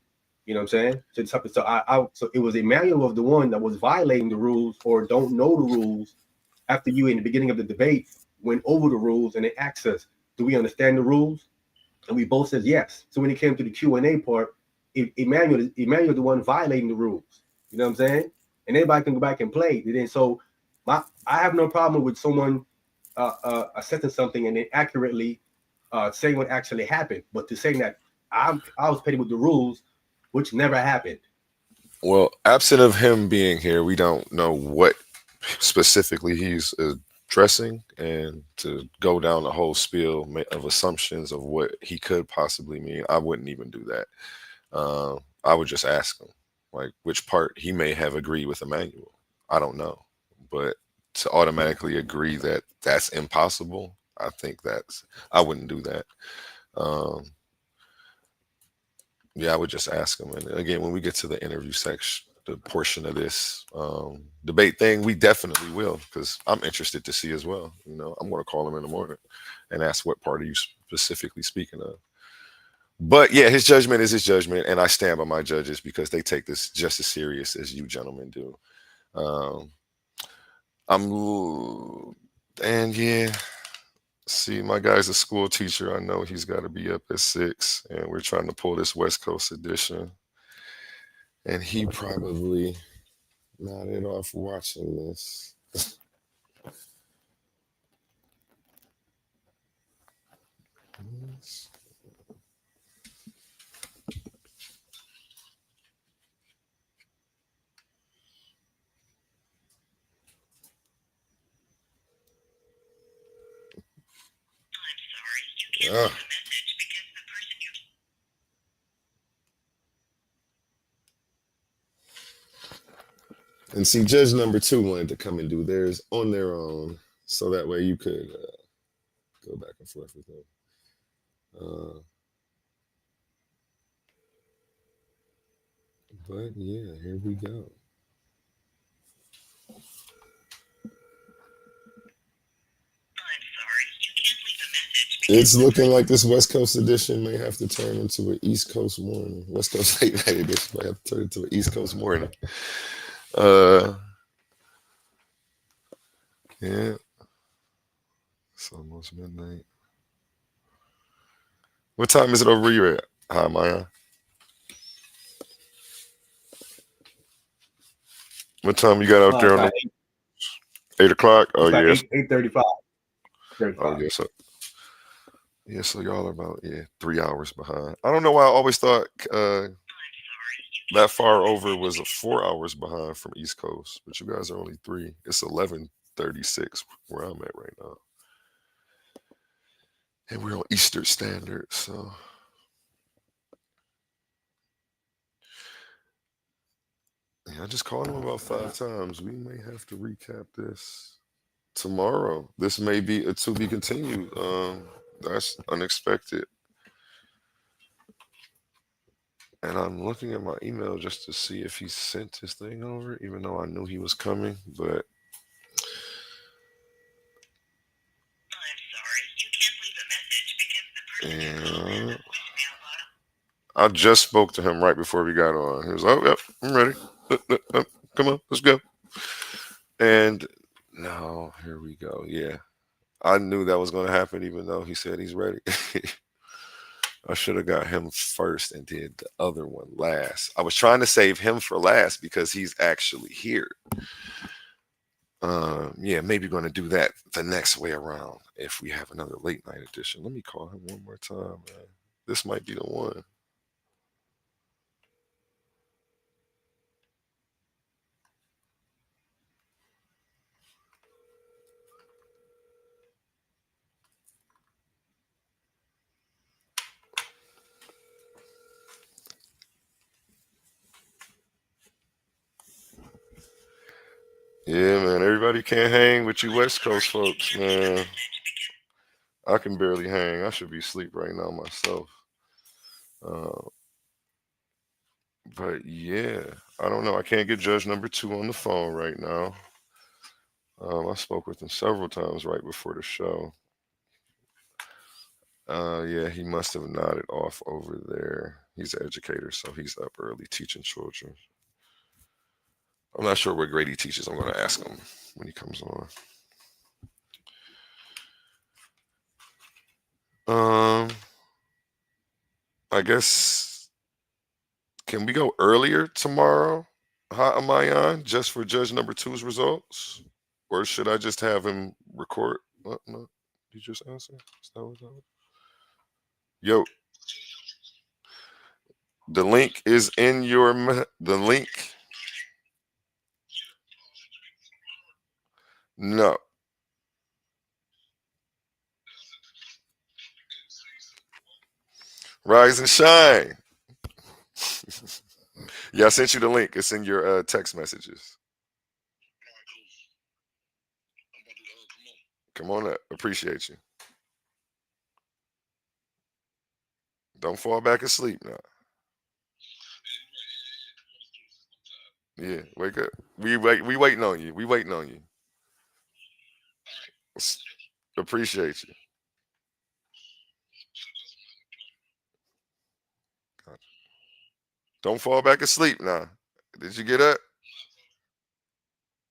You know what I'm saying? So it was Immnuwel of the one that was violating the rules or don't know the rules after you in the beginning of the debate went over the rules and they asked us, do we understand the rules? And we both said yes. So when it came to the Q&A part, Immnuwel the one violating the rules. You know what I'm saying? And anybody can go back and play. And then so I have no problem with someone assessing something and then accurately saying what actually happened. But to saying that I was petty with the rules, which never happened. Well, absent of him being here, we don't know what specifically he's addressing, and to go down the whole spiel of assumptions of what he could possibly mean, I wouldn't even do that. I would just ask him, like, which part he may have agreed with Immnuwel. I don't know. But to automatically agree that that's impossible, I think I wouldn't do that. Yeah, I would just ask him. And again, when we get to the interview section, the portion of this debate thing, we definitely will, because I'm interested to see as well. You know, I'm going to call him in the morning and ask what part are you specifically speaking of. But yeah, his judgment is his judgment, and I stand by my judges because they take this just as serious as you gentlemen do. And yeah, see, my guy's a school teacher. I know he's got to be up at 6, and we're trying to pull this West Coast edition. And he probably nodded off watching this. And see, judge number 2 wanted to come and do theirs on their own, so that way you could go back and forth with them. But yeah, here we go. It's looking like this West Coast edition may have to turn into an East Coast morning. West Coast late night edition may have to turn into an East Coast morning. Yeah. It's almost midnight. What time is it over where you're at? Ha-Ahmayan? What time you got out there on the 8 o'clock? Oh, like yeah. 8:35. Oh, yeah. So y'all are about 3 hours behind. I don't know why I always thought that far over was 4 hours behind from East Coast, but you guys are only 3. It's 11:36 where I'm at right now, and we're on Eastern Standard. So yeah, I just called him about 5 times. We may have to recap this tomorrow. This may be a to be continued. That's unexpected. And I'm looking at my email just to see if he sent his thing over, even though I knew he was coming. But yeah, I just spoke to him right before we got on. He was like, "Oh, yep, I'm ready. Come on, let's go." And now here we go. Yeah, I knew that was going to happen, even though he said he's ready. I should have got him first and did the other one last. I was trying to save him for last because he's actually here. Yeah, maybe going to do that the next way around if we have another late night edition. Let me call him one more time, man. This might be the one. Yeah, man. Everybody can't hang with you West Coast folks, man. I can barely hang. I should be asleep right now myself. But yeah, I don't know. I can't get judge number 2 on the phone right now. I spoke with him several times right before the show. Yeah, he must have nodded off over there. He's an educator, so he's up early teaching children. I'm not sure what grade he teaches. I'm going to ask him when he comes on. I guess, can we go earlier tomorrow, Ha-Ahmayan, just for judge number 2's results? Or should I just have him record? What? No, did you just answer? Is that what that was? Yo, the link is in your, the link. No. Rise and shine. Yeah, I sent you the link. It's in your text messages. Come on up. Appreciate you. Don't fall back asleep now. Yeah, wake up. We waiting on you. We waiting on you. Appreciate you. Don't fall back asleep now. Did you get up?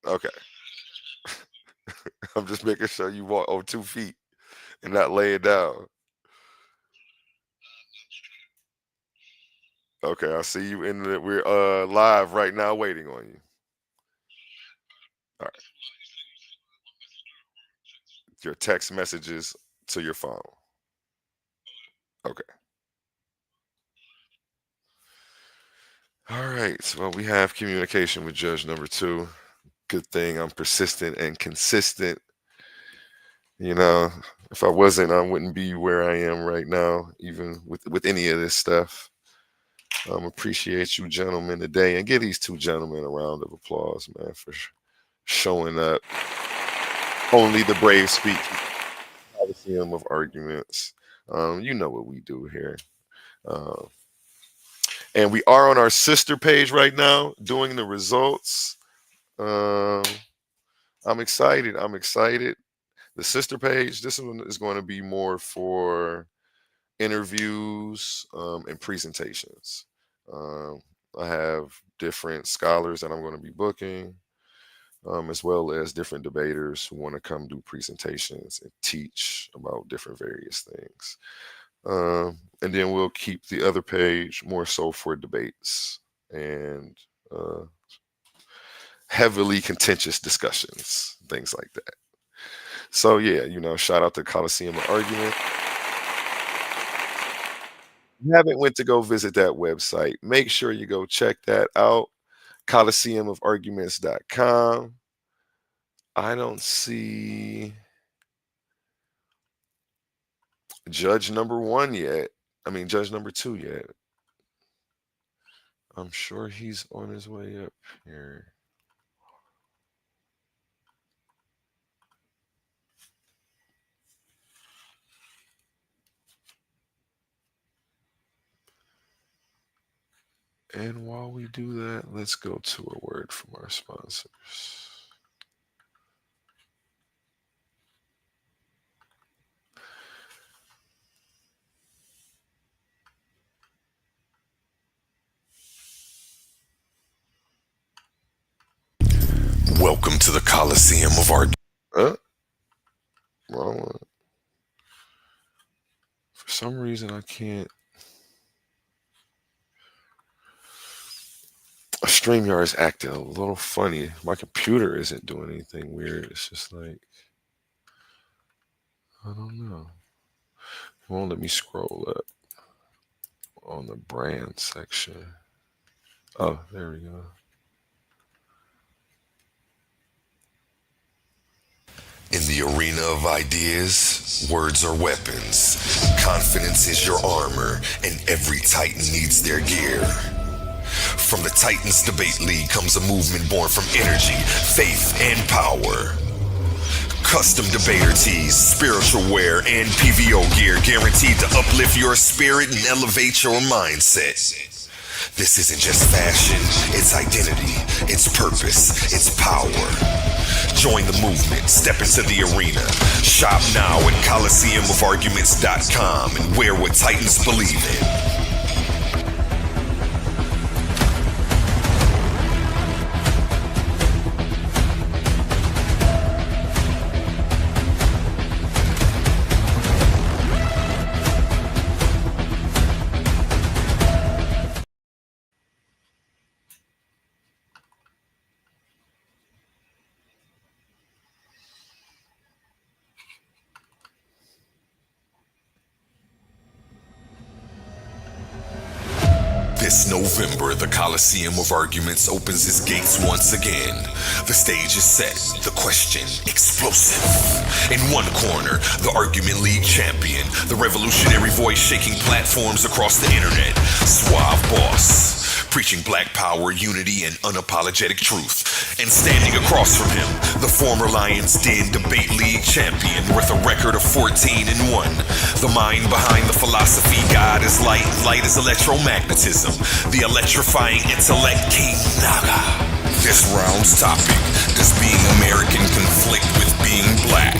Okay. I'm just making sure you walk on 2 feet and not lay it down. Okay, I see you in the, we're live right now waiting on you. All right. Your text messages to your phone. Okay. All right. Well, we have communication with judge number 2. Good thing I'm persistent and consistent. You know, if I wasn't, I wouldn't be where I am right now, even with any of this stuff. Appreciate you gentlemen today, and give these 2 gentlemen a round of applause, man, for showing up. Only the brave speak. Coliseum of arguments. You know what we do here. Uh, and we are on our sister page right now doing the results. Um, I'm excited. I'm excited. The sister page, this one is going to be more for interviews and presentations. Um, I have different scholars that I'm going to be booking, as well as different debaters who want to come do presentations and teach about different various things. And then we'll keep the other page more so for debates and heavily contentious discussions, things like that. So yeah, shout out to Coliseum of Argument. If you haven't went to go visit that website, make sure you go check that out. Coliseumufarguments.com. I don't see judge number 1 yet. I mean, judge number 2 yet. I'm sure he's on his way up here. And while we do that, let's go to a word from our sponsors. Welcome to the Coliseum of Argument. Wrong one. For some reason, I can't. StreamYard is acting a little funny. My computer isn't doing anything weird. It's just like, I don't know. It won't let me scroll up on the brand section. Oh, there we go. In the arena of ideas, words are weapons. Confidence is your armor, and every Titan needs their gear. From the Titans Debate League comes a movement born from energy, faith, and power. Custom debater tees, spiritual wear, and PVO gear guaranteed to uplift your spirit and elevate your mindset. This isn't just fashion, it's identity, it's purpose, it's power. Join the movement, step into the arena. Shop now at ColiseumOfArguments.com and wear what Titans believe in. This November, the Coliseum of Arguments opens its gates once again. The stage is set, the question explosive. In one corner, the Argument League champion, the revolutionary voice shaking platforms across the internet, Suave Boss, preaching black power, unity, and unapologetic truth. And standing across from him, the former Lions Den Debate League champion with a record of 14-1. The mind behind the philosophy, God is light, light is electromagnetism. The electrifying intellect, King Naga. This round's topic, does being American conflict with being black?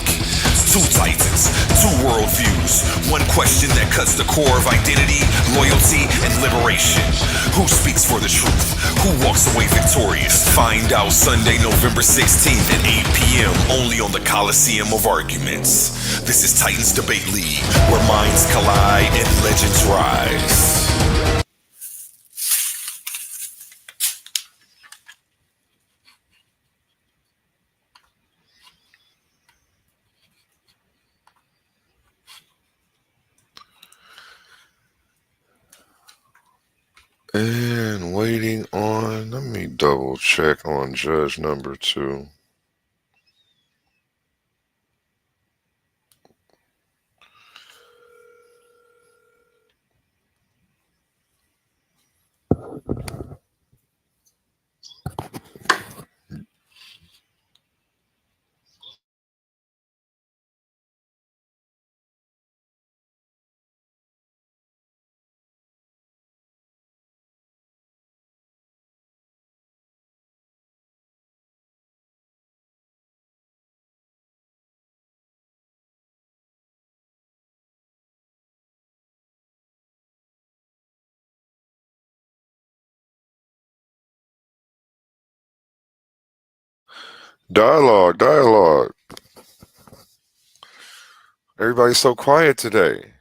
Two titans, two worldviews, one question that cuts the core of identity, loyalty, and liberation. Who speaks for the truth? Who walks away victorious? Find out Sunday, November 16th at 8 p.m. only on the Coliseum of Arguments. This is Titans Debate League, where minds collide and legends rise. And waiting on, let me double check on judge number 2. Dialogue, dialogue. Everybody's so quiet today.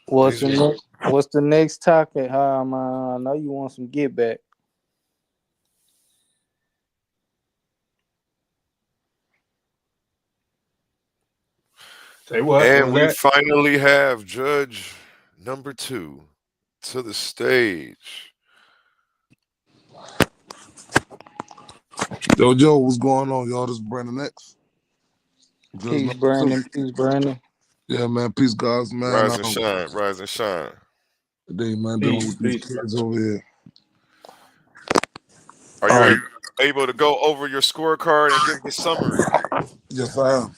What's the next topic? I know you want some get back. Say what? And What was we that? finally have Judge number 2 to the stage. Yo, what's going on, y'all? This is Brandon X. Peace, Brandon. Peace, Brandon. Yeah, man. Peace, guys, man. Rise and shine. Rise and shine. Today, man, dealing Peace, with these peace. kids over here. Are you able to go over your scorecard and give the summary? Yes, I am.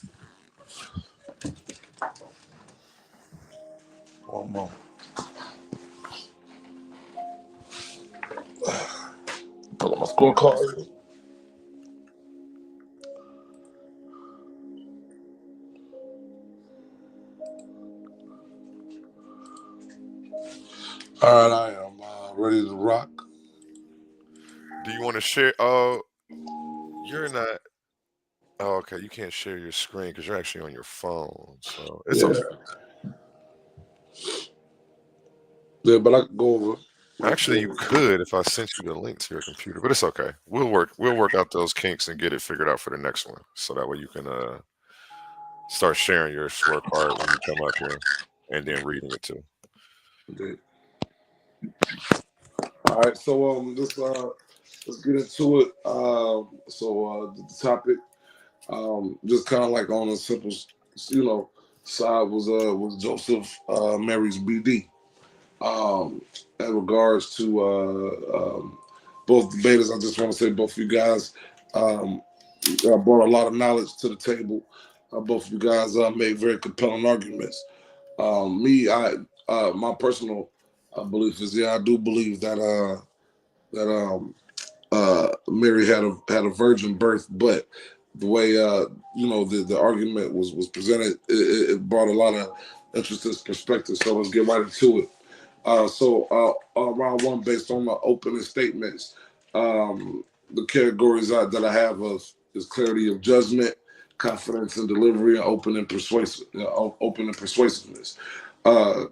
One more. Pull up my scorecard. All right, I am ready to rock. Do you want to share? Oh, you're not. Oh, okay. You can't share your screen because you're actually on your phone. So it's okay. Yeah, but I can go over. Actually, you could if I sent you the link to your computer, but it's okay. We'll work out those kinks and get it figured out for the next one, so that way you can start sharing your scorecard when you come up here, and then reading it too. Okay. All right, so let's get into it. The topic, just kind of like on a simple, side was Joseph Mary's BD. In regards to both debaters, I just want to say both of you guys brought a lot of knowledge to the table. Both of you guys made very compelling arguments. My personal belief is, I do believe that Mary had a virgin birth, but the way the argument was presented, it brought a lot of interesting perspective. So let's get right into it. Round one, based on the opening statements, the categories that I have is clarity of judgment, confidence in delivery, and open and persuasiveness.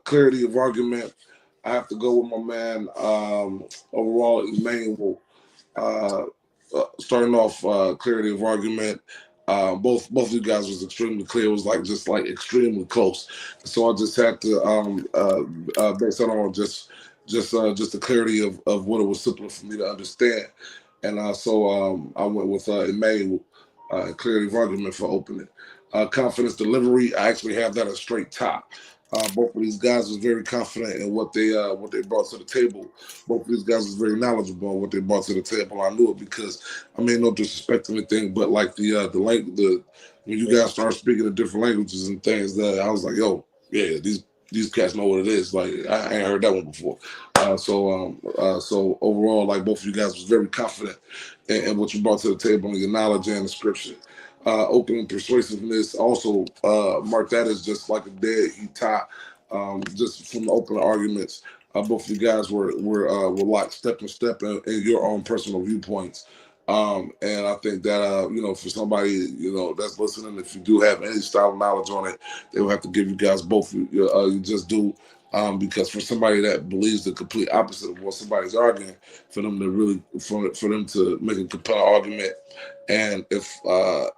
Clarity of argument, I have to go with my man, overall, Immnuwel. Starting off, clarity of argument. Both of you guys was extremely clear. It was just extremely close. So I just had to base that on just the clarity of what it was simple for me to understand. And I went with Immnuwel, clarity of argument for opening. Confidence delivery, I actually have that a straight top. Both of these guys was very confident in what they brought to the table. Both of these guys was very knowledgeable on what they brought to the table. I knew it because, I mean, no disrespect or anything, but like when you guys start speaking in different languages and things, that I was like, yo, yeah, these cats know what it is. Like, I ain't heard that one before. So overall, like, both of you guys was very confident in what you brought to the table and your knowledge and the scripture. Open persuasiveness also marked that as just like a dead heat tie. Just from the open arguments, both of you guys were like step in your own personal viewpoints. And I think that for somebody that's listening, if you do have any style of knowledge on it, they will have to give you guys both. You just do. Because for somebody that believes the complete opposite of what somebody's arguing, for them to make a compelling argument, and if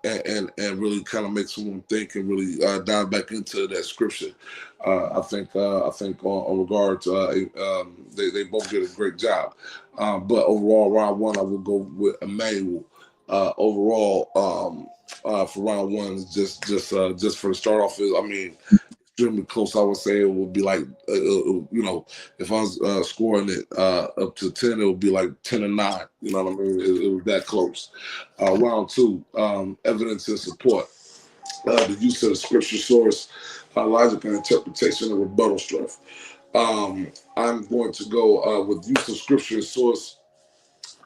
and really kind of make someone think and really dive back into that scripture, I think on regard to they both did a great job. But overall, round one, I will go with Immnuwel. Overall, for round one, just for the start off, extremely close. I would say it would be like, if I was scoring it up to 10, it would be like 10-9. You know what I mean? It was that close. Round two, evidence and support. The use of the scripture source, logic and interpretation, and rebuttal strength. I'm going to go with use of scripture and source.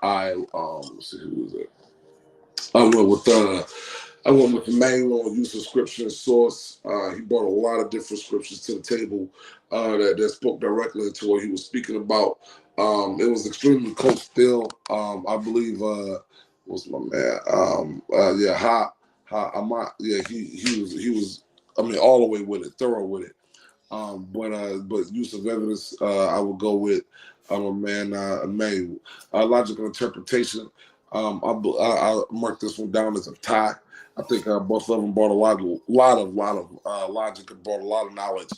Let's see, who is it? I went with Immnuwel, use of scripture and source. He brought a lot of different scriptures to the table that spoke directly to what he was speaking about. It was extremely close still. I believe what's my man? He was. I mean, all the way with it, thorough with it. But use of evidence, I would go with my man Immnuwel. Logical interpretation. I mark this one down as a tie. I think both of them brought a lot of logic and brought a lot of knowledge,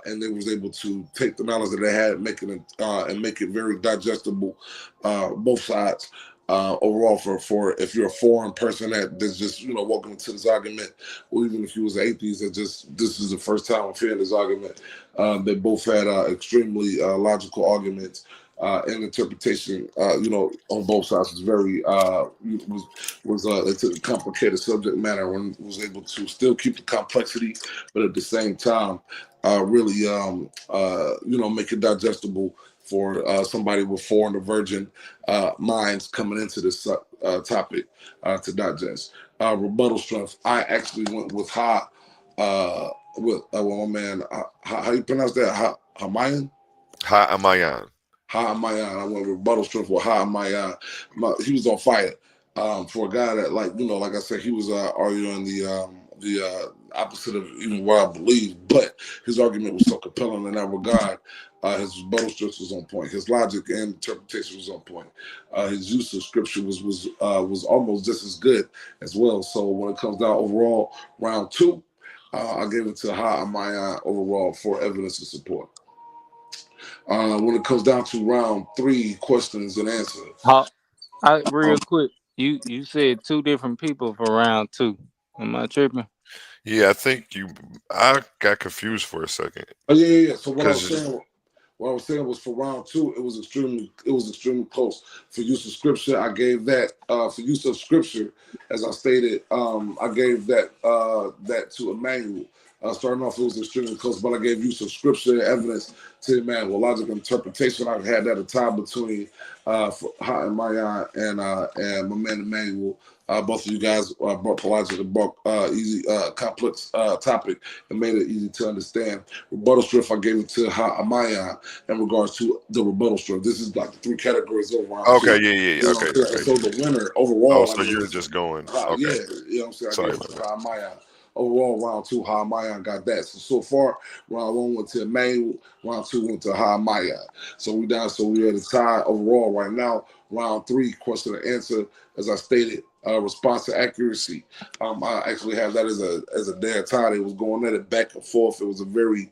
and they was able to take the knowledge that they had, and make it very digestible, both sides. Overall, for if you're a foreign person that's just welcome to this argument, or even if you was an atheist that just this is the first time I'm hearing this argument, they both had extremely logical arguments. And interpretation, on both sides was very it's a complicated subject matter, and was able to still keep the complexity, but at the same time, really, make it digestible for somebody with foreign or virgin minds coming into this topic to digest. Rebuttal strength. I actually went with with my man. How you pronounce that? Ha-Ahmayan? Ha-Ahmayan. Ha-Ahmayan. I went with rebuttal strength with Ha-Ahmayan. He was on fire. For a guy that, like I said, he was arguing the opposite of even what I believe, but his argument was so compelling in that regard. His rebuttal strength was on point. His logic and interpretation was on point. His use of scripture was almost just as good as well. So when it comes down overall, round 2, I gave it to Ha-Ahmayan overall for evidence and support. When it comes down to round 3, questions and answers. Real quick, you said 2 different people for round 2. Am I tripping? Yeah, I think I got confused for a second. Oh yeah. So what I was saying was for round 2, it was extremely close. For use of scripture, I gave that for use of scripture, as I stated, I gave that to Immnuwel. Starting off, it was extremely close, but I gave use of scripture and evidence to Immnuwel. Logical interpretation, I had that a tie between Ha-Ahmayan and my man Immnuwel. Both of you guys brought the logic and brought easy, complex topic and made it easy to understand. Rebuttal strength, I gave it to Ha-Ahmayan in regards to the rebuttal strength. This is like the 3 categories over. Okay, yeah. Okay. So the winner overall. Oh, so you're just going. Okay. Yeah, you know what I'm saying? Sorry I gave it to Ha-Ahmayan. Overall, round 2, Ha-Ahmayan got that. So far, round 1 went to Immnuwel, round 2 went to Ha-Ahmayan. So we at a tie overall right now. Round 3, question and answer, as I stated, response to accuracy. I actually have that as a dead tie. They was going at it back and forth. It was a very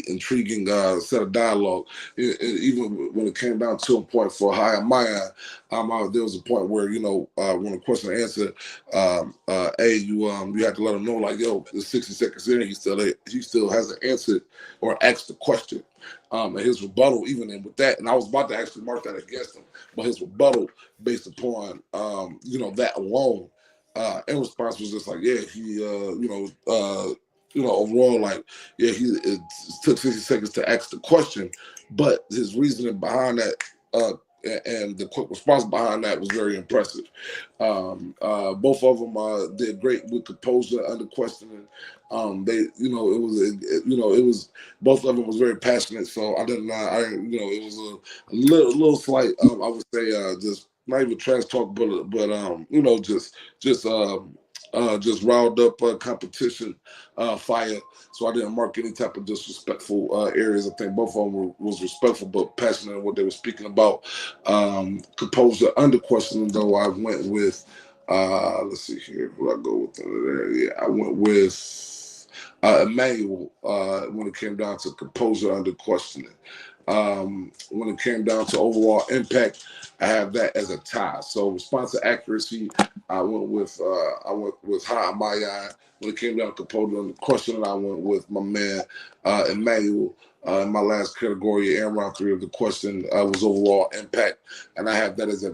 intriguing set of dialogue. Even when it came down to a point for Ha-Ahmayan, there was a point where when the question and answer, you had to let him know, like, yo, the 60 seconds in, he still hasn't answered or asked the question. And his rebuttal, even in with that, and I was about to actually mark that against him, but his rebuttal based upon that alone, in response was just like, yeah, he overall, like, yeah, it took 60 seconds to ask the question, but his reasoning behind that and the quick response behind that was very impressive. Both of them did great with composure under questioning. It was both of them was very passionate. So it was a little slight. I would say just not even trash talk, but just riled up competition fire. So I didn't mark any type of disrespectful areas. I think both of them was respectful but passionate in what they were speaking about. Composure under questioning, though, I went with let's see here, who I go with there? Yeah, I went with Immnuwel when it came down to composure under questioning. When it came down to overall impact, I have that as a tie. So response to accuracy, I went with Ha-Ahmayan. When it came down to composure under questioning, I went with my man Immnuwel. In my last category and round 3 of the question was overall impact, and I have that as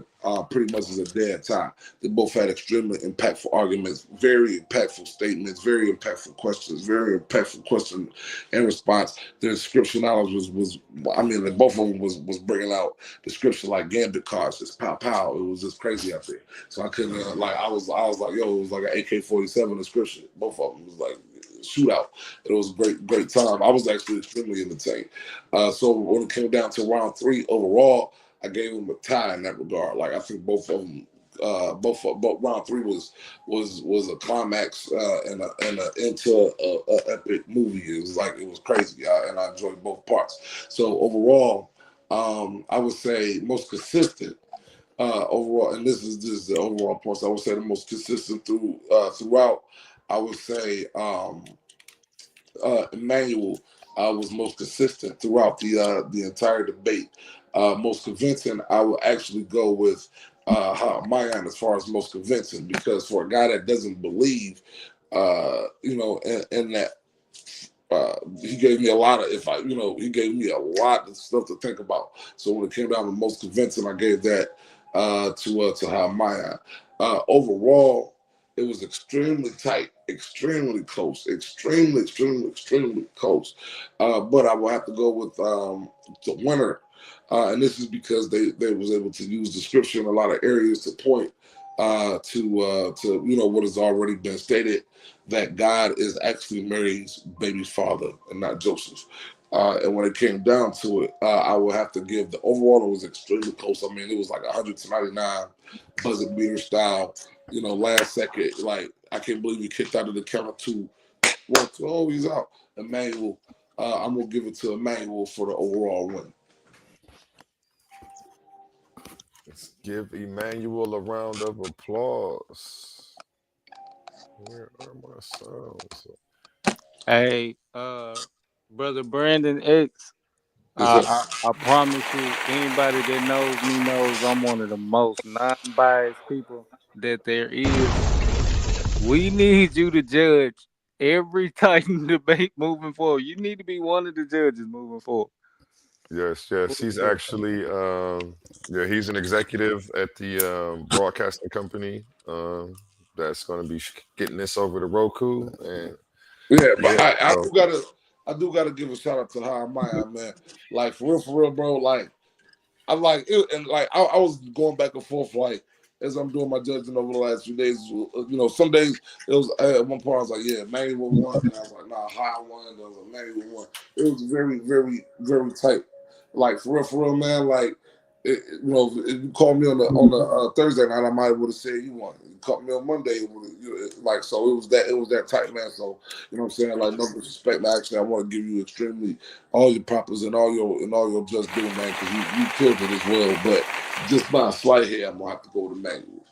pretty much as a dead tie. They both had extremely impactful arguments, very impactful statements, very impactful questions, very impactful question and response. Their scripture knowledge was both of them was bringing out the scripture like gambit cards, just pow pow. It was just crazy out there. So I couldn't I was like, yo, it was like an AK-47 in scripture. Both of them was like shootout. It was a great time. I was actually extremely entertained. So when it came down to round 3 overall, I gave them a tie in that regard. Like I think both of them, both round 3 was a climax and into a epic movie. It was crazy, and I enjoyed both parts. So overall, I would say most consistent overall, and this is the overall points. I would say the most consistent throughout. I would say Immnuwel was most consistent throughout the entire debate. Most convincing, I would actually go with Ha-Ahmayan as far as most convincing, because for a guy that doesn't believe, in that. He gave me a lot of he gave me a lot of stuff to think about. So when it came down to most convincing, I gave that to Ha-Ahmayan. Overall, it was extremely tight, extremely close, extremely close. But I will have to go with the winner, and this is because they was able to use the scripture in a lot of areas to point to what has already been stated, that God is actually Mary's baby's father and not Joseph. And when it came down to it, I would have to give the overall. It was extremely close. I mean, it was like 100-99, buzzer beater style. Last second, like I can't believe he kicked out of the count of 2. 1, 2. Oh, he's out. Immnuwel. I'm gonna give it to Immnuwel for the overall win. Let's give Immnuwel a round of applause. Where are my sounds? Hey, brother Brandon X. I promise you, anybody that knows me knows I'm one of the most non-biased people that there is. We need you to judge every Titan debate moving forward. You need to be one of the judges moving forward. Yes. He's actually, he's an executive at the broadcasting company that's going to be getting this over to Roku. And but I do gotta give a shout out to Ha-Ahmayan, man. Like for real, bro. Like I like it, and like I was going back and forth, like as I'm doing my judging over the last few days. Some days it was at one point I was like, yeah, Immnuwel won, and I was like, nah, Ha won, and I was like, Immnuwel won. It was very, very, very tight. Like for real, man. Like if you called me on the Thursday night, I might would have said you won. You called me on Monday, so it was that tight, man. So you know what I'm saying? Like no disrespect, but actually I want to give you extremely all your props and all your just due, man, because you killed it as well. But just by a slight hair, I'm gonna have to go with Immnuwel.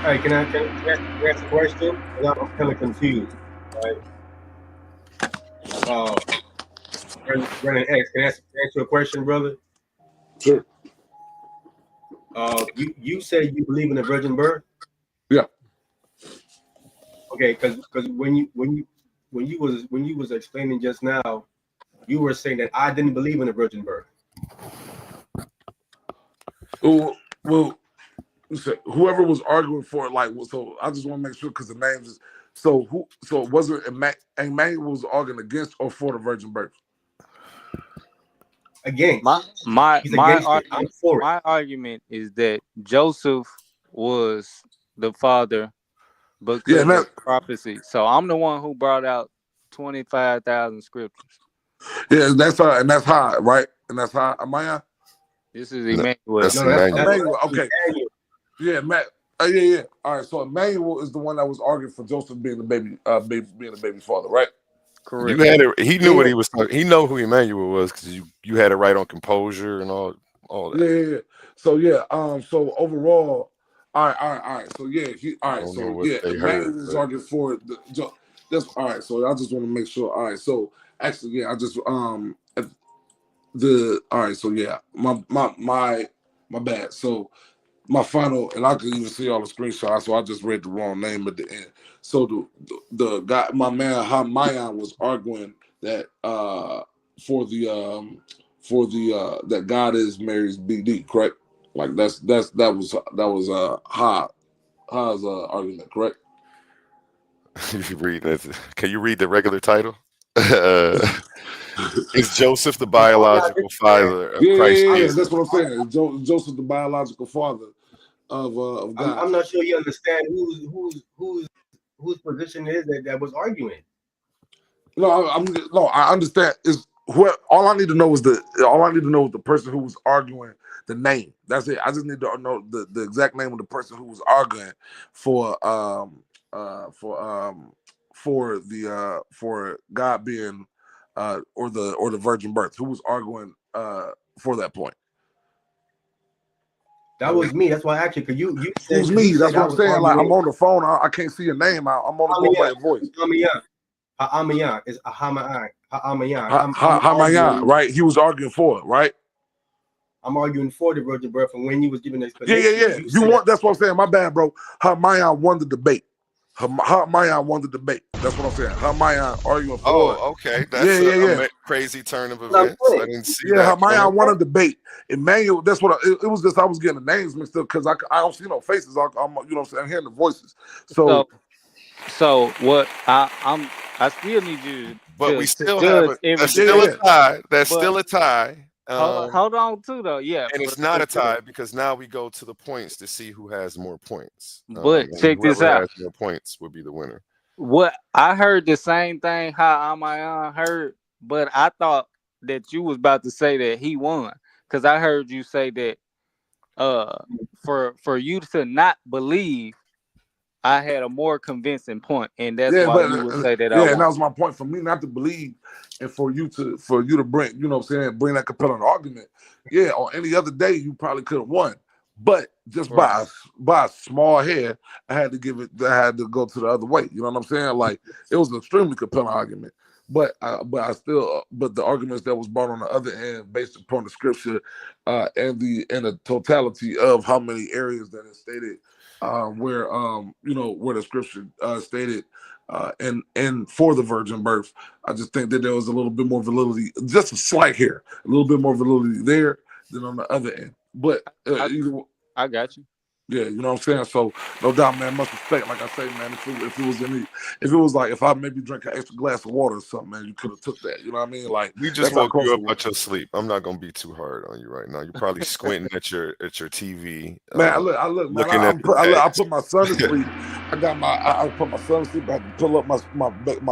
Hey, can I ask a question? I'm kind of confused. Right? Brandon X, can I ask you a question, brother? Sure. You said you believe in the virgin birth? Yeah. Okay, because when you was explaining just now, you were saying that I didn't believe in the virgin birth. Well, whoever was arguing for it, so I just want to make sure because the names is so was it Immnuwel was arguing against or for the virgin birth? Against. My argument is that Joseph was the father because of prophecy. So I'm the one who brought out 25,000 scriptures. Yeah, that's high, right? And that's high. Ahmayan? This is Immnuwel. That's Immnuwel. Okay. Yeah, Matt. Yeah. All right. So Immnuwel is the one that was arguing for Joseph being the baby father, right? Correct. You had it. He knew what he was talking. He know who Immnuwel was because you had it right on composure and all that. Yeah. So so overall, all right. So Immnuwel was arguing for that's all right. So I just want to make sure. All right. So actually, I just all right. So my bad. So my final, and I can even see all the screenshots. So I just read the wrong name at the end. So the guy, my man Ha-Ahmayan, was arguing that that God is Mary's BD, correct? Like that was Ha's argument, correct? You read that? Can you read the regular title? Is Joseph the biological father of Christ Jesus? That's what I'm saying. Joseph the biological father of God. I'm not sure you understand whose position is that was arguing. No, I understand. all I need to know is the person who was arguing the name. That's it. I just need to know the exact name of the person who was arguing for for God being or the virgin birth. Who was arguing for that point? That was me. That's why I asked you. Cause you It was me. That's what I'm saying. Like I'm on the phone. I can't see your name. I'm only going by your voice. Ha-Ahmayan is Ha-Ahmayan. Ha-Ahmayan, right? He was arguing for it, right? I'm arguing for the virgin birth, and when you was giving the explanation, Yeah. You want? That's what I'm saying. My bad, bro. Ha-Ahmayan won the debate. Ha-Ahmayan won the debate. That's what I'm saying. Ha-Ahmayan arguing for it. Oh, okay. That's a crazy turn of events. I didn't see that. Ha-Ahmayan won a debate. Immnuwel, that's what it was. Just I was getting the names mixed up because I don't see no faces. I'm you know what I'm saying. I'm hearing the voices. So what I still need you but we still have that's still a tie. That's still a tie. Hold on too though, yeah. And it's not a tie because now we go to the points to see who has more points. But check this out. Has more points would be the winner. What I heard the same thing Ha-Ahmayan heard, but I thought that you was about to say that he won because I heard you say that for you to not believe, I had a more convincing point, and that's why you would say that. And that was my point, for me not to believe, and for you to bring, you know what I'm saying, bring that compelling argument. Yeah, on any other day you probably could have won, but just by a small hair, I had to go to the other way. You know what I'm saying? Like it was an extremely compelling argument. But the arguments that was brought on the other end, based upon the scripture, and the totality of how many areas that is stated. Where the scripture stated and for the virgin birth, I just think that there was a little bit more validity, just a slight hair, a little bit more validity there than on the other end. But I got you. Yeah, you know what I'm saying? So no doubt, man, much respect. Like I say, man, if it was like if I maybe drank an extra glass of water or something, man, you could have took that. You know what I mean? Like we just woke you up out your sleep. I'm not gonna be too hard on you right now. You're probably squinting at your TV. Man, I look, man. I put my son to sleep. I put my son to sleep. I had to pull up my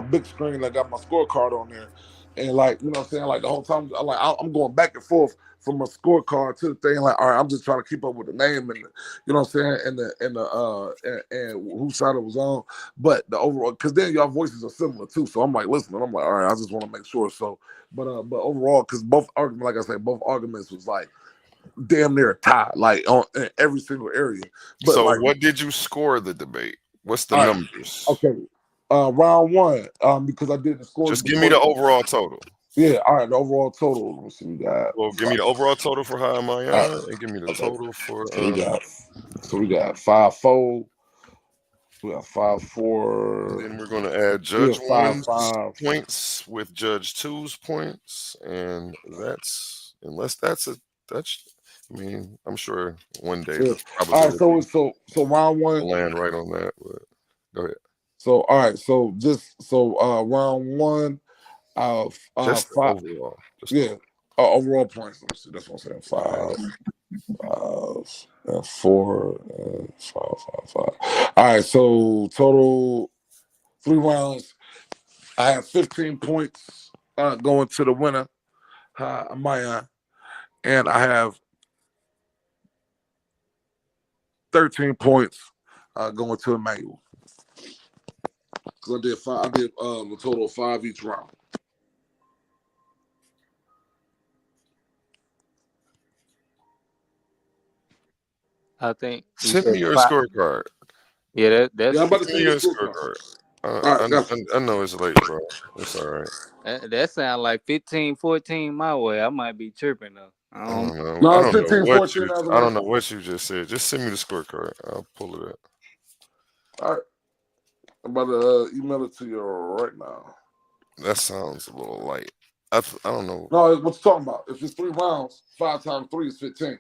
big screen. I got my scorecard on there, and like you know what I'm saying, like the whole time, I'm going back and forth from a scorecard to the thing. Like, all right, I'm just trying to keep up with the name and you know what I'm saying, and whose side it was on. But the overall, because then y'all voices are similar too. So I'm like listening. I'm like, all right, I just want to make sure. So, but overall, because both arguments, like I say, both arguments was like damn near a tie, like in every single area. But so, like, what did you score the debate? What's the numbers? Okay, round one, because I didn't score. Just give me the overall total. Yeah, all right. The overall total. Let me see. We got. Well, give me the overall total for Ha-Ahmayan, and give me the total for. So we got 5-4. We got 5-4. Then we're going to add Judge 1's points with Judge 2's points, and unless that's a touch. I mean, I'm sure one day. Yeah. All right. So round one. Land right on that. But go ahead. So all right. So round one. Just 5 overall. Overall points. Let me see. That's what I'm saying. 5, 4, 5. All right. So total 3 rounds. I have 15 points going to the winner, Ha-Ahmayan, and I have 13 points going to Immnuwel. Because I did a total of 5 each round. I think. Send me your scorecard. Yeah, that's. I'm about to send me your scorecard. I know it's late, bro. It's all right. That sounds like 15-14 my way. I might be tripping though. I don't know. No, I don't 15, know what 14. I don't know what you just said. Just send me the scorecard. I'll pull it up. All right. I'm about to email it to you right now. That sounds a little light. I don't know. No, what you talking about? If it's 3 rounds, 5 times 3 is 15.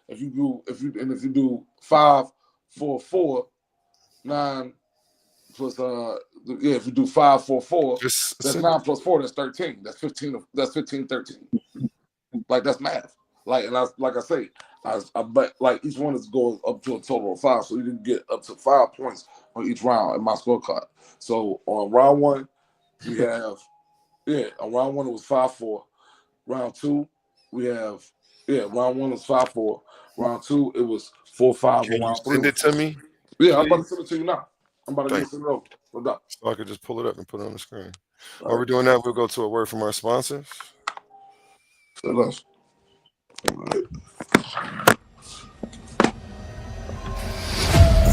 If you do 5, 4, 4, 9 plus if you do 5, 4, 4, that's 9 plus 4, that's 13. That's 15. That's 15, 13. Like that's math. Like and I say, I bet like each one is going up to a total of 5, so you can get up to 5 points on each round in my scorecard. So on round 1, we have on round 1 it was 5-4. Round 2, we have round 1 was 5-4. Round 2, it was 4-5. Can you Round 3 send it to me? Yeah, I'm about to send it to you now. I'm about to Thank get it over. So I could just pull it up and put it on the screen. All While we're right. doing that, we'll go to a word from our sponsors. All right.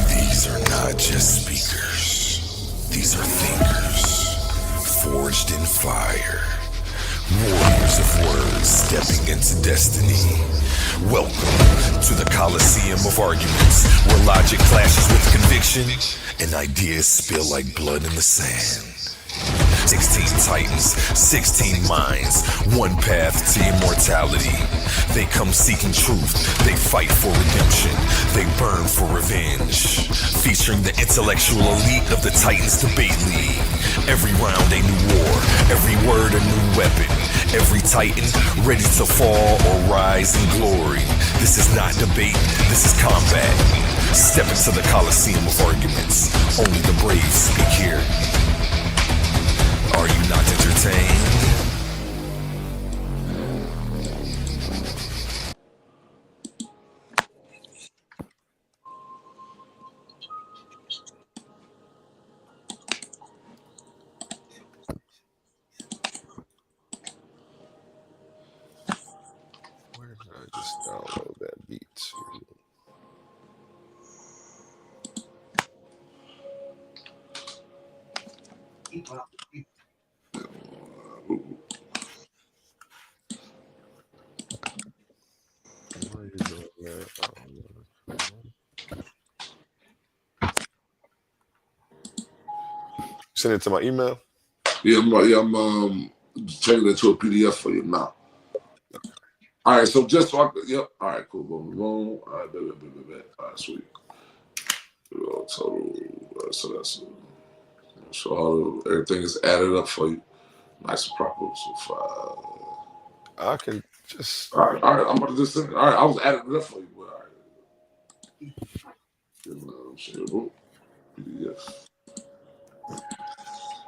These are not just speakers. These are thinkers, forged in fire. Warriors of words stepping into destiny. Welcome to the Coliseum of arguments, where logic clashes with conviction and ideas spill like blood in the sand. 16 titans, 16 minds, one path to immortality. They come seeking truth, they fight for redemption, they burn for revenge. Featuring the intellectual elite of the Titans Debate League. Every round a new war, every word a new weapon. Every titan ready to fall or rise in glory. This is not debate, this is combat. Step into the Coliseum of arguments. Only the brave speak here. Are you not entertained? Where did I just download that beat to? Why are you doing that? Send it to my email. Yeah, I'm changing it to a PDF for you now. All right, so just so I could, yep. All right, cool. Boom, boom. All right, bet. All right, sweet. Total. So that's so all everything is added up for you, nice and proper. So 5. I can just. All right. I'm about to just send it. All right, I was adding it up for you, but all right. PDF.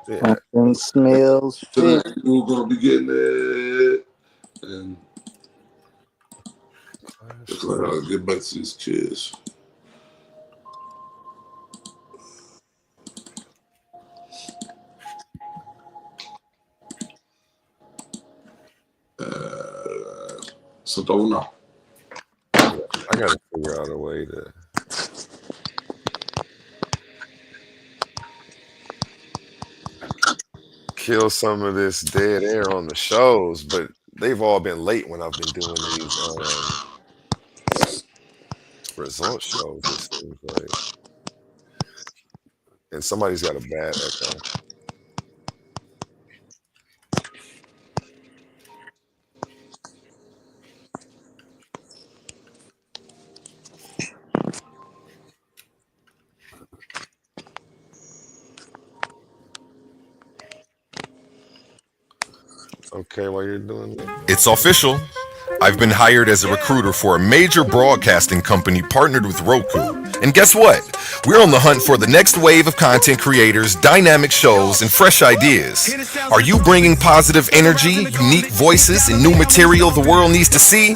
Yeah. Something smells fit. We're gonna be getting it, and just like I'll get back to these kids. So don't know. I gotta figure out a way to. Kill some of this dead air on the shows, but they've all been late when I've been doing these result shows, it seems like. And somebody's got a bad echo. Okay, while you're doing that. It's official. I've been hired as a recruiter for a major broadcasting company partnered with Roku. And guess what? We're on the hunt for the next wave of content creators, dynamic shows, and fresh ideas. Are you bringing positive energy, unique voices, and new material the world needs to see?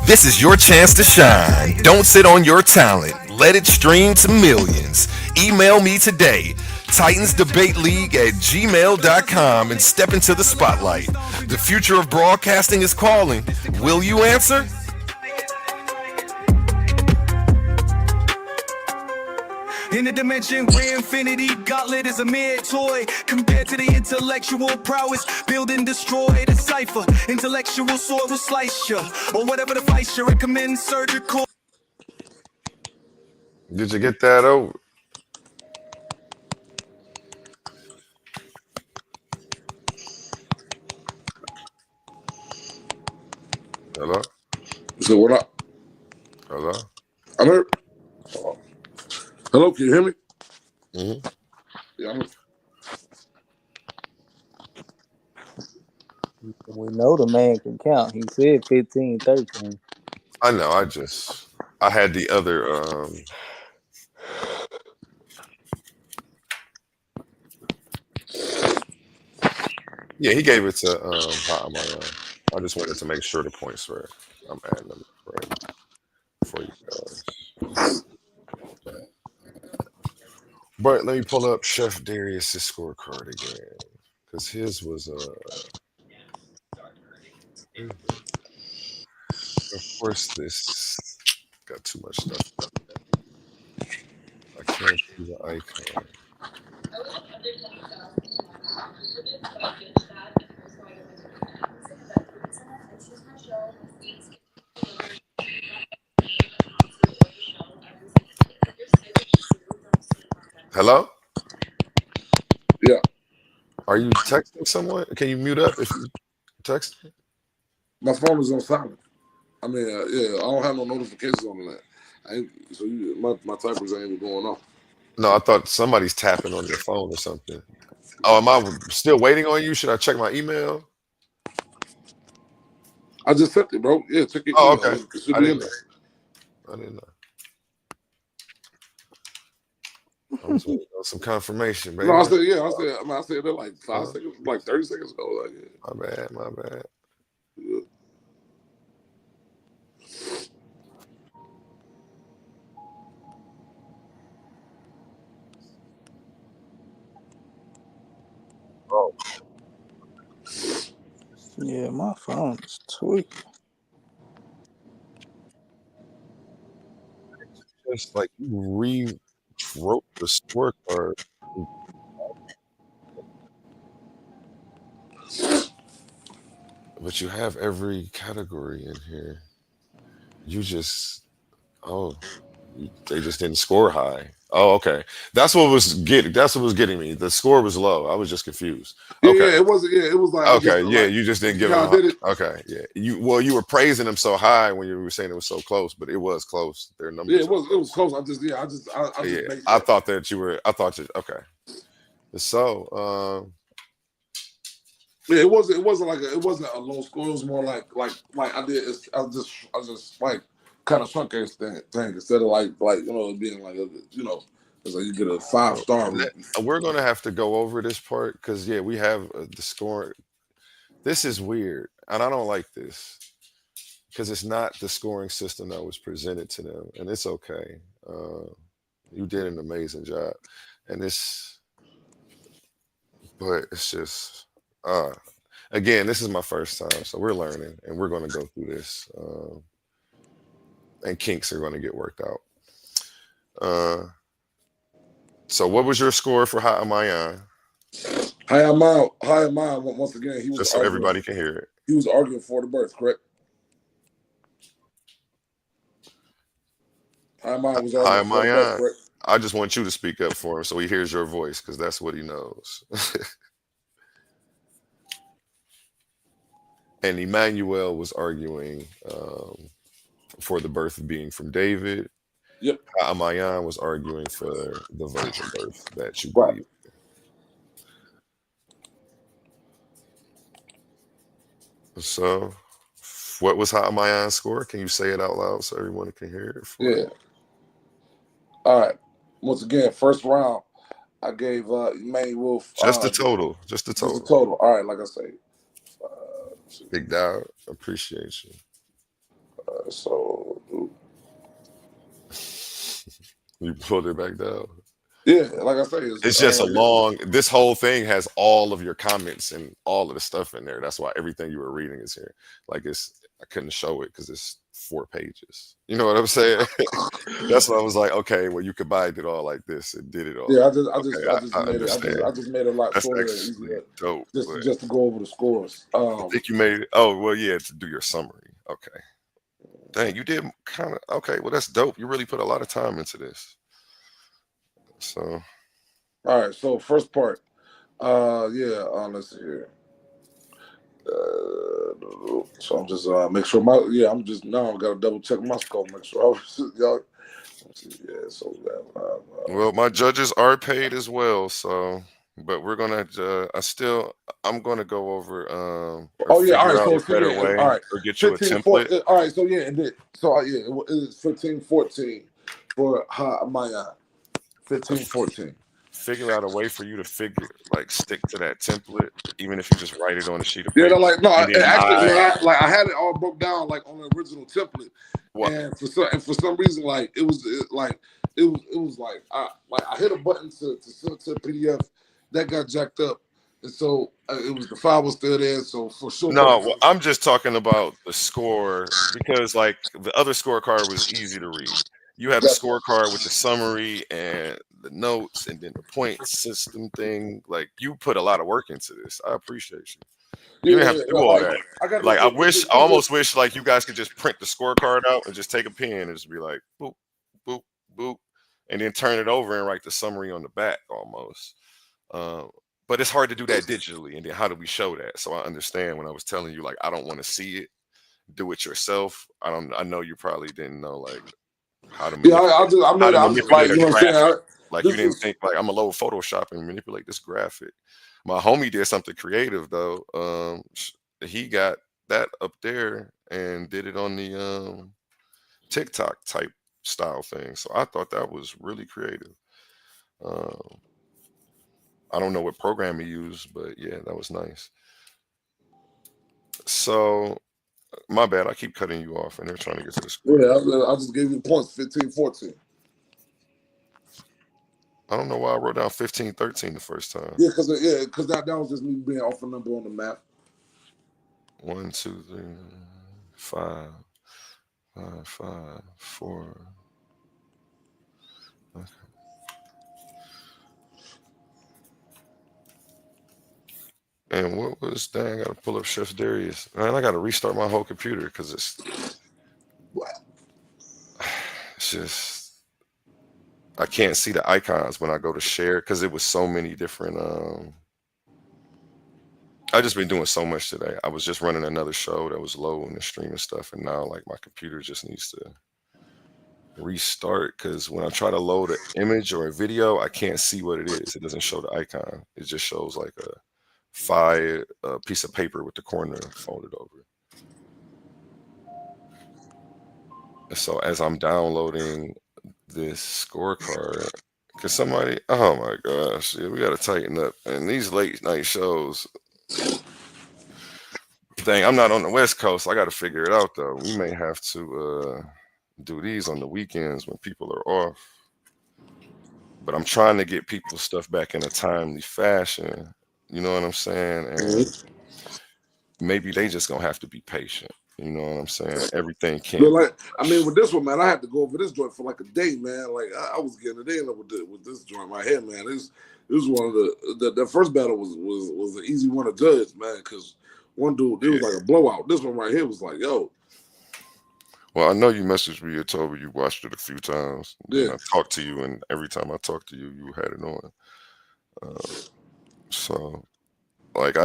This is your chance to shine. Don't sit on your talent. Let it stream to millions. Email me today, TitansDebateLeague@gmail.com, and step into the spotlight. The future of broadcasting is calling. Will you answer? In the dimension where infinity gauntlet is a mere toy compared to the intellectual prowess, build and destroy the cipher. Intellectual sword will slice you, or whatever the vice you recommend surgical. Did you get that over? Hello? So what up? Hello? I'm here. Hello, can you hear me? Mm-hmm. Yeah, I'm here. We know the man can count. He said 15, 13. I know. I had the other. Yeah, he gave it to Ha-Ahmayan. I just wanted to make sure the points were. I'm adding them right for you guys. But let me pull up Chef Darius's scorecard again, because his was of course this got too much stuff. I can't see the icon. Hello? Yeah. Are you texting someone? Can you mute up if you text? My phone is on silent. I mean, yeah, I don't have no notifications on that. My typers ain't even going off. No, I thought somebody's tapping on your phone or something. Oh, am I still waiting on you? Should I check my email? I just sent it, bro. Yeah, check your Oh, email. okay. It should I be in didn't there. know. I didn't know. I was waiting on some confirmation, baby. No, I said, yeah, I said that like 5 seconds, like 30 seconds ago. Like, yeah. My bad. Yeah. Oh, Yeah, my phone is tweaking. just like you rewrote the scorecard. But you have every category in here. You just they just didn't score high. Oh, okay. That's what was getting me. The score was low. I was just confused. Yeah, Okay. yeah, it wasn't. Yeah, it was like Okay, yeah, you just didn't give how them. I did it. Okay, yeah. You were praising them so high when you were saying it was so close, but it was close. Their numbers. Yeah, it was close. I just I thought that you were. I thought you. Okay. So, yeah, it wasn't a low score. It was more like I just like kind of truncated thing instead of like it being like it's like you get a 5-star. We're gonna have to go over this part because we have the score. This is weird, and I don't like this because it's not the scoring system that was presented to them, and it's okay. You did an amazing job, and but it's just again, this is my first time, so we're learning, and we're gonna go through this, and kinks are gonna get worked out. So what was your score for Ha-Ahmayan? Ha-Ahmayan, once again, he was just so everybody can hear it. He was arguing for the birth, correct? Ha-Ahmayan was arguing for the birth, correct? I just want you to speak up for him so he hears your voice because that's what he knows. And Immnuwel was arguing for the birth being from David. Yep. Ha-Ahmayan was arguing for the virgin birth that you believe. So, what was Ha-Ahmayan's score? Can you say it out loud so everyone can hear it? Yeah. All right. Once again, first round, I gave Immnuwel. Just the total. Just the total. Just the total. All right, like I say. Big dog, appreciate you. So you pulled it back down. Yeah, like I say, it's just a long. This whole thing has all of your comments and all of the stuff in there. That's why everything you were reading is here. Like I couldn't show it because it's 4 pages. You know what I'm saying? That's why I was like, okay, well, you combined it all like this and did it all. Yeah, I just made it a lot shorter and easier. Dope. Just to go over the scores. I think you made it. Oh well, yeah, to do your summary. Okay. Dang, you did kind of okay. Well, that's dope. You really put a lot of time into this. So, all right. So first part, let's see here. So I'm just make sure I'm just now I gotta double check my score, make sure y'all. Yeah. So well, my judges are paid as well. So, but we're gonna. I'm gonna go over. All right. So better way, all right. Or get you a template. All right. So it's 15-14 for Ha-Ahmayan. 15-14. figure out a way for you to stick to that template, even if you just write it on a sheet of Yeah, paper? they're like no. And then Actually, I had it all broke down like on the original template, what? and for some reason, like it was like I hit a button to send it to a PDF that got jacked up, and so it was the file was still there. So for sure, No, well, I'm just talking about the score because like the other scorecard was easy to read. You had a scorecard with the summary and the notes and then the point system thing. Like you put a lot of work into this. I appreciate you. You didn't have to do all that. Like I almost wish like you guys could just print the scorecard out and just take a pen and just be like boop, boop, boop, and then turn it over and write the summary on the back almost. But it's hard to do that digitally. And then how do we show that? So I understand when I was telling you, like, I don't want to see it. Do it yourself. I know you probably didn't know like how to manipulate, like, a you know what I'm graphic. saying? Like you didn't think like I'm gonna load Photoshop and manipulate this graphic. My homie did something creative though. He got that up there and did it on the TikTok type style thing. So I thought that was really creative. I don't know what program he used, but yeah, that was nice. So my bad, I keep cutting you off and they're trying to get to the score. Yeah, I just gave you the points 15-14. I don't know why I wrote down 15-13 the first time. Yeah, because that was just me being off a number on the map. 1, 2, 3, 5, 5, 5, 4. Okay. And what was dang? I gotta pull up Chef Darius. Man, I gotta restart my whole computer because it's just I can't see the icons when I go to share because it was so many different. I just been doing so much today. I was just running another show that was low in the stream and stuff, and now like my computer just needs to restart because when I try to load an image or a video, I can't see what it is. It doesn't show the icon. It just shows like a piece of paper with the corner folded over. So as I'm downloading this scorecard, because somebody, oh my gosh, yeah, we got to tighten up. And these late night shows, dang, I'm not on the West Coast. I got to figure it out though. We may have to do these on the weekends when people are off. But I'm trying to get people's stuff back in a timely fashion. You know what I'm saying? And maybe they just gonna have to be patient. You know what I'm saying? Everything can't. But like, I mean, with this one, man, I had to go over this joint for like a day, man. Like I was getting it in with this joint right here, man. This was one of the first battle was an easy one to judge, man, because one dude, it was like a blowout. This one right here was like, yo. Well, I know you messaged me and told me you watched it a few times. Yeah. And I talked to you, and every time I talked to you, you had it on. So, like,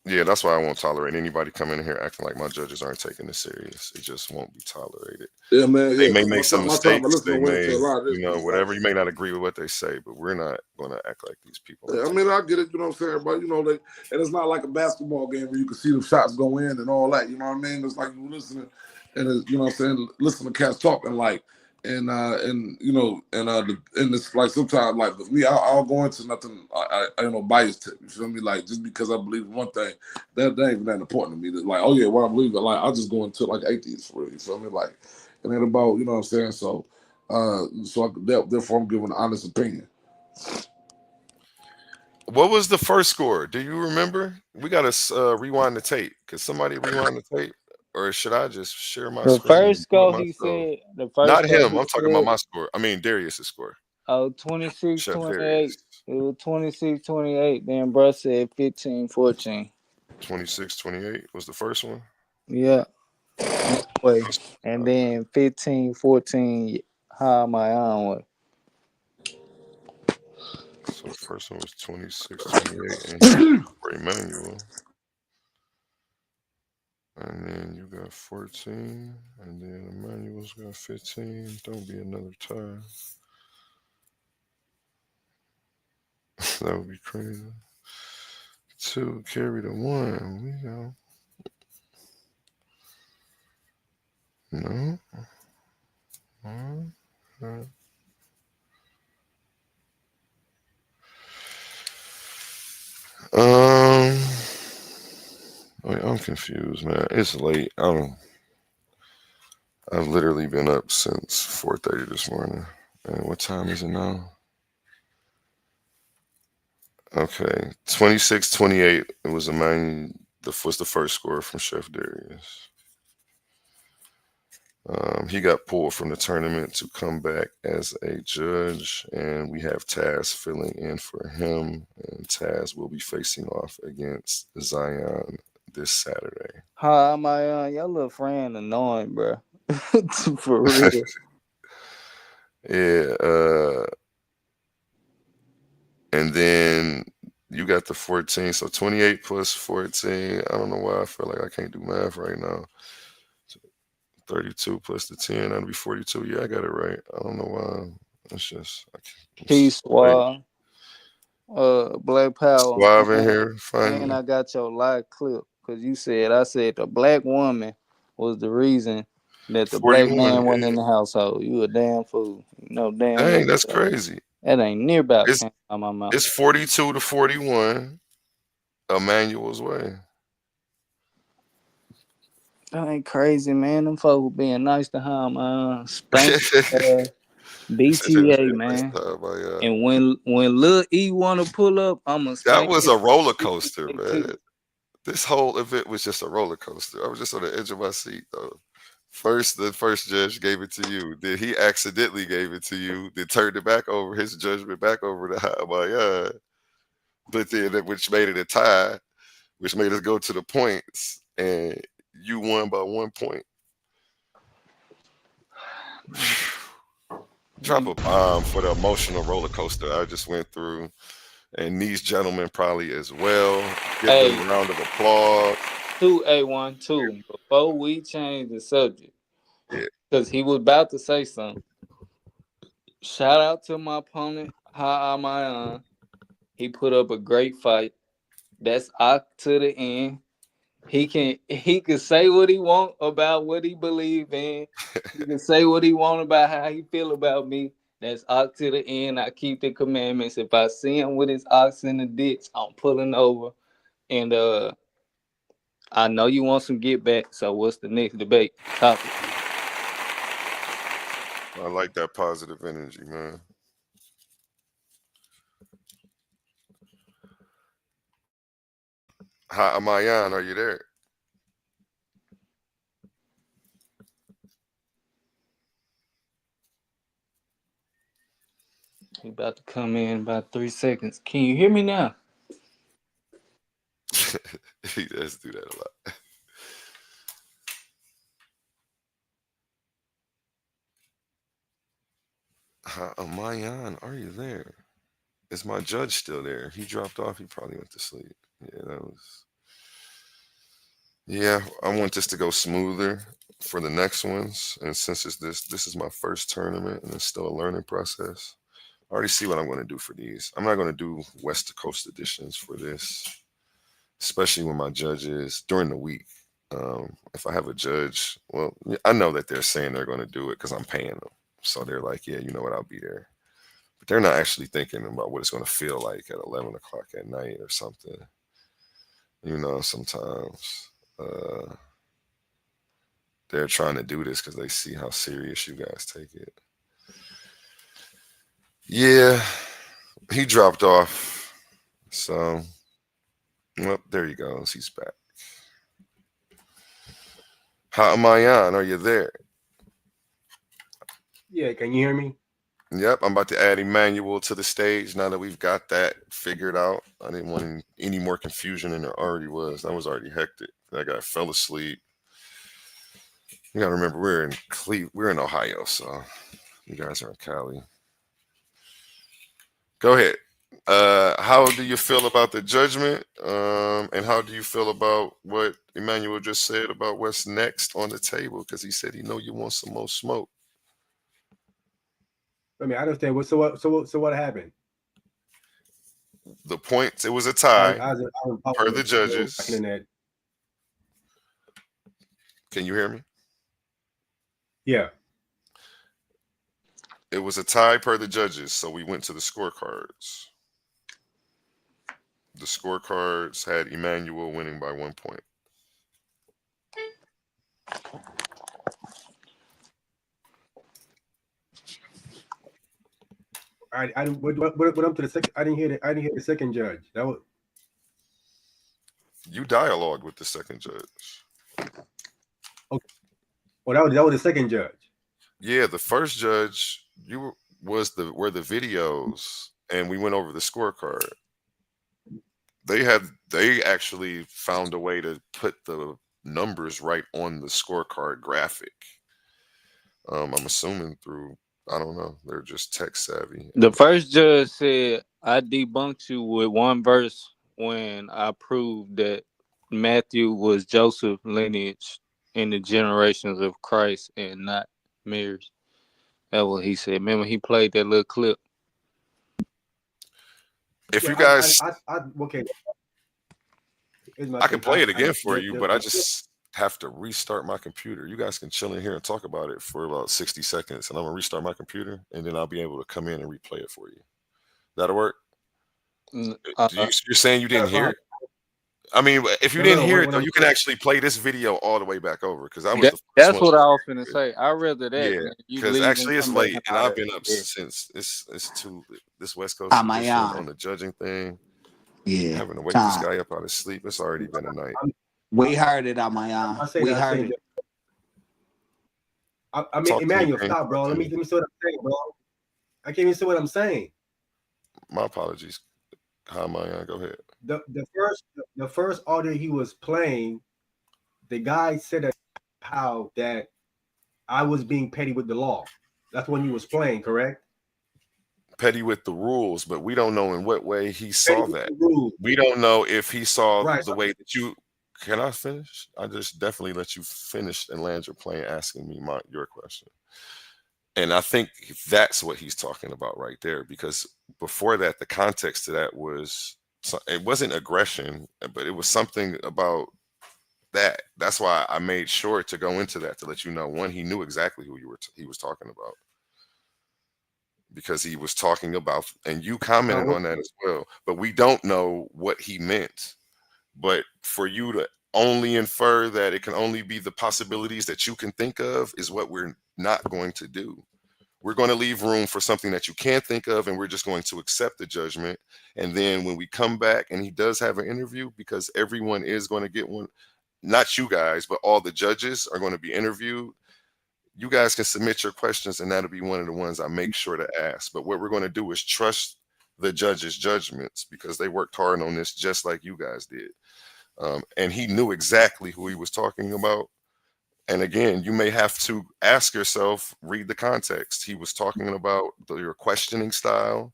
yeah, that's why I won't tolerate anybody coming in here acting like my judges aren't taking this serious. It just won't be tolerated. Yeah, man. They may make some mistakes. They may, whatever. You may not agree with what they say, but we're not going to act like these people. Yeah, I mean, I get it. You know what I'm saying? But, and it's not like a basketball game where you can see the shots go in and all that. You know what I mean? It's like you listening and, you know what I'm saying, listen to cats talking like, and it's like sometimes like with me, I'll go into nothing. I ain't no bias to, you feel me? Like just because I believe in one thing, that ain't even that important to me. That like, oh yeah, what I believe in, like I'll just go into like atheist for real. You feel me? Like, and then about, you know what I'm saying? So, therefore I'm giving an honest opinion. What was the first score? Do you remember? We gotta rewind the tape. Could somebody rewind the tape? Or should I just share my screen? First score, he said. Not him. I'm talking about my score. I mean, Darius's score. Oh, 26-28. It was 26-28. Then bro said 15-14. 26-28 was the first one? Yeah. Wait. And then 15-14, Ha-Ahmayan way. So the first one was 26-28 and Immnuwel. And then you got 14, and then Immnuwel's got 15. Don't be another tie. That would be crazy. 2 carry the 1. We go. No. No. confused, man. It's late. I've literally been up since 4:30 this morning. And what time is it now? Okay, 26-28. It was a man. Was the first score from Chef Darius. He got pulled from the tournament to come back as a judge, and we have Taz filling in for him. And Taz will be facing off against Zion this Saturday. Ha-Ahmayan, your little friend annoying, bro. For real. Yeah. And then you got the 14. So 28 plus 14. I don't know why I feel like I can't do math right now. 32 plus the 10, that'll be 42. Yeah, I got it right. I don't know why. It's just Peace, Suave. Black Power. Suave in here, finally. And I got your live clip because I said the black woman was the reason that the black man went in the household. You a damn fool. Damn. Dang, that's crazy. That ain't near about came out of my mouth. It's 42-41. Immnuwel's way. That ain't crazy, man. Them folks being nice to him, spank BTA, man. And when Lil E wanna pull up, I'ma spank. That was a roller coaster, man. This whole event was just a roller coaster. I was just on the edge of my seat, though. First, the first judge gave it to you. Then he accidentally gave it to you. Then turned it back over, his judgment back over to Ha-Ahmayan. But then, which made it a tie, which made us go to the points, and you won by 1 point. Drop a bomb for the emotional roller coaster I just went through. And these gentlemen probably as well. Give them a round of applause. 2A12. Before we change the subject, because he was about to say something. Shout out to my opponent, Ha-Ahmayan. He put up a great fight. That's up to the end. He can say what he want about what he believe in. He can say what he want about how he feel about me. That's up to the end. I keep the commandments. If I see him with his ox in the ditch, I'm pulling over. And I know you want some get back. So what's the next debate topic? I like that positive energy, man. Ha-Ahmayan, are you there? He about to come in about 3 seconds. Can you hear me now? He does do that a lot. Ha-Ahmayan, are you there? Is my judge still there? He dropped off. He probably went to sleep. Yeah, that was. Yeah, I want this to go smoother for the next ones. And since this is my first tournament and it's still a learning process, I already see what I'm going to do for these. I'm not going to do West Coast editions for this, especially when my judge is during the week. If I have a judge, well, I know that they're saying they're going to do it because I'm paying them. So they're like, yeah, you know what, I'll be there. But they're not actually thinking about what it's going to feel like at 11 o'clock at night or something. Sometimes they're trying to do this because they see how serious you guys take it. Yeah, he dropped off. So, well, there he goes. He's back. Ha-Ahmayan, are you there? Yeah, can you hear me? Yep, I'm about to add Immnuwel to the stage now that we've got that figured out. I didn't want any more confusion than there already was. That was already hectic. That guy fell asleep. You gotta remember we're in Ohio, so you guys are in Cali. Go ahead. How do you feel about the judgment? And how do you feel about what Immnuwel just said about what's next on the table? Because he said he know you want some more smoke. I mean, I understand. So what happened? The points, it was a tie per the judges. Can you hear me? Yeah. It was a tie per the judges, so we went to the scorecards. The scorecards had Immnuwel winning by 1 point. What up to the second? I didn't hear the second judge. That was You dialogued with the second judge. okay. Well, that was the second judge. Yeah, the first judge were the videos, and we went over the scorecard. They actually found a way to put the numbers right on the scorecard graphic. I'm assuming through, I don't know, they're just tech savvy. The first judge said I debunked you with one verse when I proved that Matthew was Joseph lineage in the generations of Christ and not Mary's. That's what he said. Remember, he played that little clip. If you guys, okay. I can play it again for you, but I just have to restart my computer. You guys can chill in here and talk about it for about 60 seconds, and I'm gonna restart my computer, and then I'll be able to come in and replay it for you. That'll work. You're saying you didn't hear it? I mean, if you didn't hear it, though, you can actually play this video all the way back over because I was. That's what I was finna say. I'd rather that. Yeah, because actually it's late, and I've been up since it's too. This West Coast edition on the judging thing. Yeah, having to wake this guy up out of sleep. It's already been a night. We heard it, Ha-Ahmayan. We heard it. I mean, Immnuwel, stop, bro. Let me see what I'm saying, bro. I can't even see what I'm saying. My apologies. Ha-Ahmayan, go ahead. The first audio he was playing, the guy said how that I was being petty with the law. That's when he was playing, correct? Petty with the rules, but we don't know in what way he saw that. We don't know if he saw the way that you. Can I finish? I just definitely let you finish and land your plane asking me your question. And I think that's what he's talking about right there, because before that, the context to that was, it wasn't aggression, but it was something about that. That's why I made sure to go into that, to let you know, one, he knew exactly who he was talking about, because he was talking about, and you commented on that as well, but we don't know what he meant. But for you to only infer that it can only be the possibilities that you can think of is what we're not going to do. We're going to leave room for something that you can't think of, and we're just going to accept the judgment. And then when we come back and he does have an interview, because everyone is going to get one, not you guys, but all the judges are going to be interviewed. You guys can submit your questions, and that'll be one of the ones I make sure to ask. But what we're going to do is trust the judges' judgments, because they worked hard on this just like you guys did. And he knew exactly who he was talking about. And again, you may have to ask yourself, read the context. He was talking about your questioning style.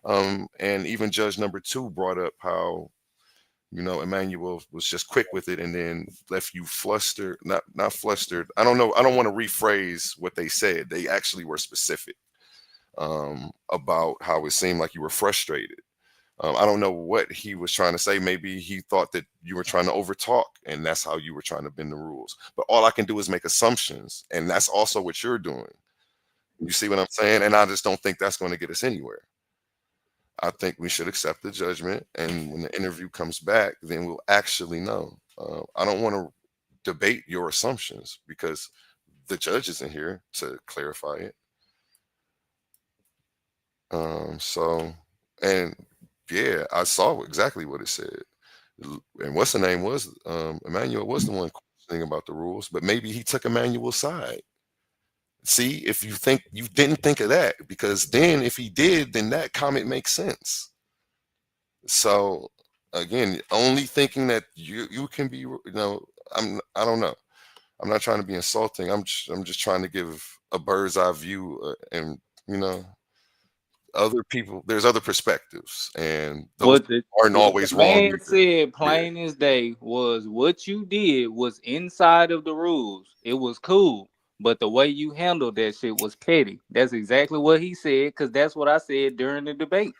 And even judge number 2 brought up how, Immnuwel was just quick with it and then left you flustered, not flustered. I don't know. I don't want to rephrase what they said. They actually were specific about how it seemed like you were frustrated. I don't know what he was trying to say. Maybe he thought that you were trying to overtalk, and that's how you were trying to bend the rules. But all I can do is make assumptions, and that's also what you're doing. You see what I'm saying? And I just don't think that's going to get us anywhere. I think we should accept the judgment, and when the interview comes back, then we'll actually know. I don't want to debate your assumptions, because the judge isn't here to clarify it. Yeah, I saw exactly what it said. And what's the name was, Immnuwel was the one questioning about the rules, but maybe he took Immnuwel's side. See, if you think you didn't think of that, because then if he did, then that comment makes sense. So again, only thinking that you can be, I don't know. I'm not trying to be insulting. I'm just trying to give a bird's eye view, and other people, there's other perspectives, and those aren't always wrong. Man said plain as day was what you did was inside of the rules. It was cool, but the way you handled that shit was petty. That's exactly what he said, because that's what I said during the debate.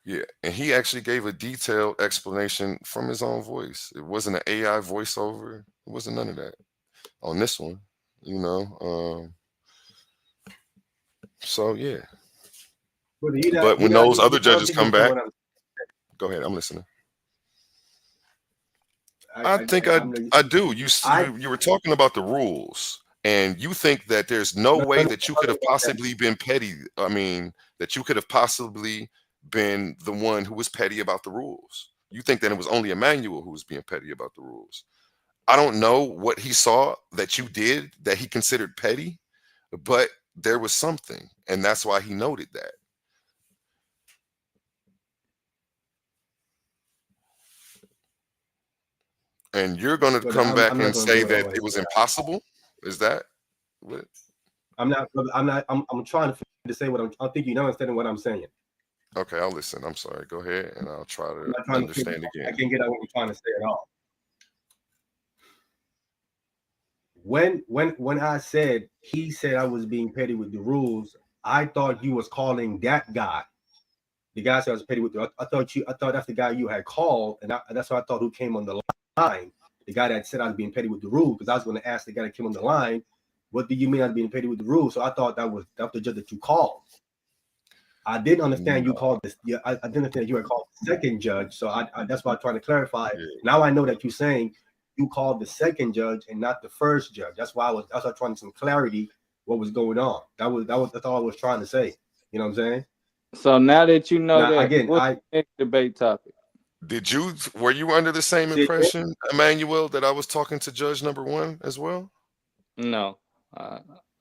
Yeah, and he actually gave a detailed explanation from his own voice. It wasn't an AI voiceover. It wasn't none of that on this one, so yeah. But when those other judges come back, go ahead. I'm listening. I think I do. You were talking about the rules, And you think that there's no way that you could have possibly been petty. I mean, that you could have possibly been the one who was petty about the rules. You think that it was only Immnuwel who was being petty about the rules. I don't know what he saw that you did that he considered petty, but there was something, and that's why he noted that. And you're going to come back and say that it was impossible? Is that what? I'm trying to say what I think you're not understanding what I'm saying. Okay, I'll listen. I'm sorry. Go ahead, and I'll try to understand again. I can't get out what you're trying to say at all. When I said he said I was being petty with the rules, I thought you was calling that guy. The guy said I was petty with the. I thought that's the guy you had called, and that's what I thought who came on the line. The guy that said I was being petty with the rules, because I was going to ask the guy that came on the line, what do you mean I was being petty with the rules? So I thought that was the judge that you called. I didn't understand you called this. Yeah, I didn't understand you had called the second judge. So that's why I'm trying to clarify. Yeah. Now I know that you're saying you called the second judge and not the first judge. That's why I was trying to some clarity what was going on. That's all I was trying to say. You know what I'm saying? So now that you know now, that, again, what's the next debate topic? Were you under the same impression, Immnuwel, that I was talking to judge number one as well? No,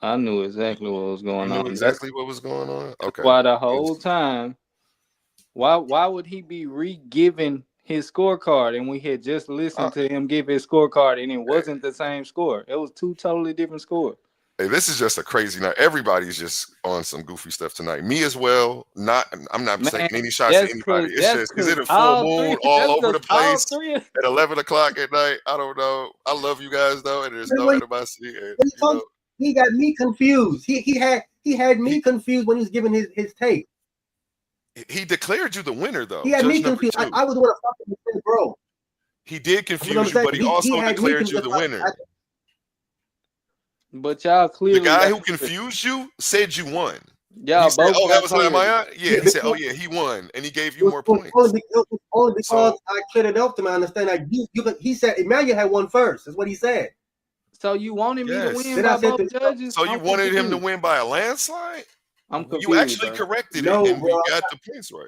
I knew exactly what was going on. You knew exactly what was going on? Okay. Why the whole time, why would he be re-giving his scorecard, and we had just listened to him give his scorecard, and it wasn't the same score? It was two totally different scores. Hey, this is just a crazy night. Everybody's just on some goofy stuff tonight. Me as well. I'm not taking any shots at anybody. It's just, is it a full moon all over the place at 11 o'clock at night? I don't know. I love you guys though, and there's no animosity. And, he got me confused. He had me confused when he was giving his take. He declared you the winner though. He had me confused. I was the one to say, bro. He did confuse you, but he also declared you the winner. But y'all clearly, the guy who confused you said you won. Y'all both. Oh, that was Ha-Ahmayan? Yeah, he said, oh yeah, he won, and he gave you more points. Only because I cleared it up to him. I understand that he said Immnuwel had won first. That's what he said. So you wanted me to win by both judges? So you wanted him to win by a landslide? I'm confused. You actually corrected it, and we got the points right.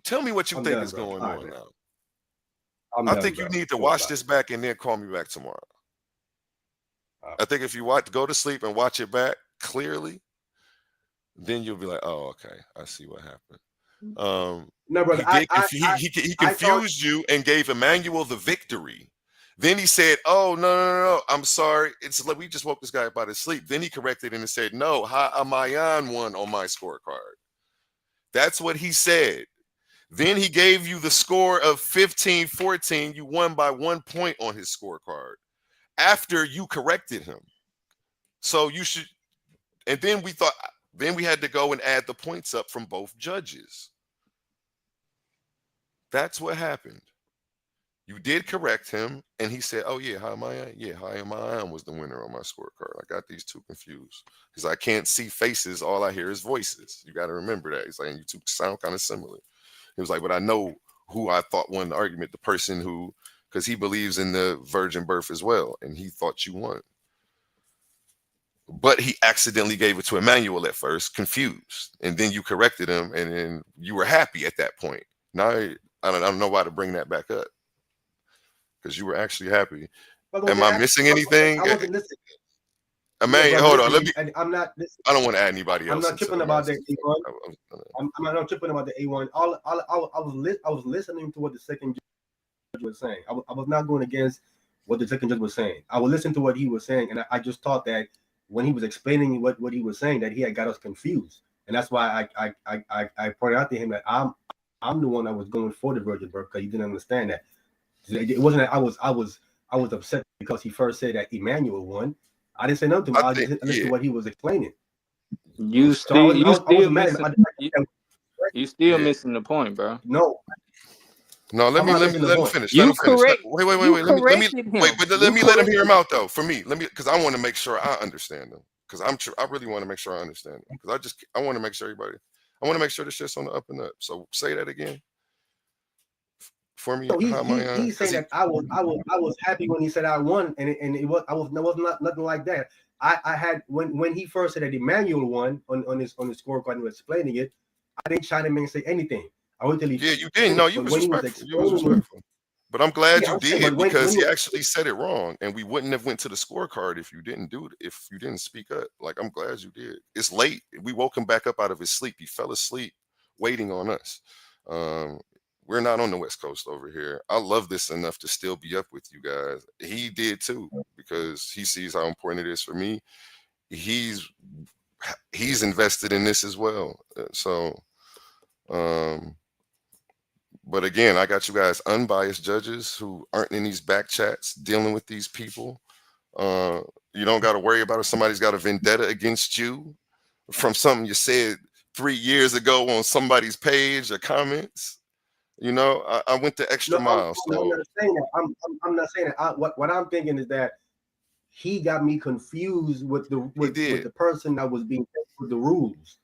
Tell me what you think is going on now. I think you need to watch this back and then call me back tomorrow. I think if you go to sleep and watch it back clearly, then you'll be like, "Oh, okay, I see what happened." No, brother, he confused you and gave Immnuwel the victory. Then he said, "Oh no, I'm sorry. It's like we just woke this guy up out of sleep." Then he corrected and said, "No, Ha-Ahmayan won on my scorecard." That's what he said. Then he gave you the score of 15-14. You won by 1 point on his scorecard after you corrected him. So you should, and then we had to go and add the points up from both judges. That's what happened. You did correct him, and he said, "Oh yeah, Ha-Ahmayan was the winner on my scorecard. I got these two confused because I can't see faces. All I hear is voices. You got to remember that." He's like, "You two sound kind of similar." He was like, "But I know who I thought won the argument. The person who." Because he believes in the virgin birth as well, and he thought you won. But he accidentally gave it to Immnuwel at first, confused, and then you corrected him, and then you were happy at that point. Now I don't know why to bring that back up, because you were actually happy. Am I missing anything? I wasn't listening. Immnuwel, hold on. Let me. I'm not. I don't want to add anybody else. I'm not tripping about the A1. I'm not tripping about the A1. I was listening to what the second was saying. I was not going against what the second judge was saying. I would listen to what he was saying, and I just thought that when he was explaining what he was saying, that he had got us confused, and that's why I pointed out to him that I'm the one that was going for the virgin birth, because he didn't understand that. It wasn't that I was upset because he first said that Immnuwel won. I didn't say nothing. I just listened to what he was explaining. You still missing the point, bro. No, let me finish. Let him finish. Wait. Let me let him hear him out though. For me, because I want to make sure I understand him. Because I really want to make sure I understand him. Because I want to make sure everybody. I want to make sure this shit's on the up and up. So say that again. for me? So Ha-Ahmayan? he's saying that I was happy when he said I won, and it was not nothing like that. I had when he first said that Immnuwel won on his scorecard and was explaining it, I didn't chime in and say anything. I waited till he Yeah, you didn't. No, you but was when he was respectful. You was explaining it, respectful. But I'm glad yeah, you I'm saying, did but when because he he was, actually said it wrong, and we wouldn't have went to the scorecard if you didn't do it. If you didn't speak up, like I'm glad you did. It's late. We woke him back up out of his sleep. He fell asleep waiting on us. Um, we're not on the West Coast over here. I love this enough to still be up with you guys. He did too because he sees how important it is for me. He's invested in this as well. So. But again, I got you guys unbiased judges who aren't in these back chats dealing with these people. You don't got to worry about if somebody's got a vendetta against you from something you said 3 years ago on somebody's page or comments. You know, I went the extra no, mile. I'm So not saying that. I'm not saying that. What I'm thinking is that he got me confused with the person that was being with the rules.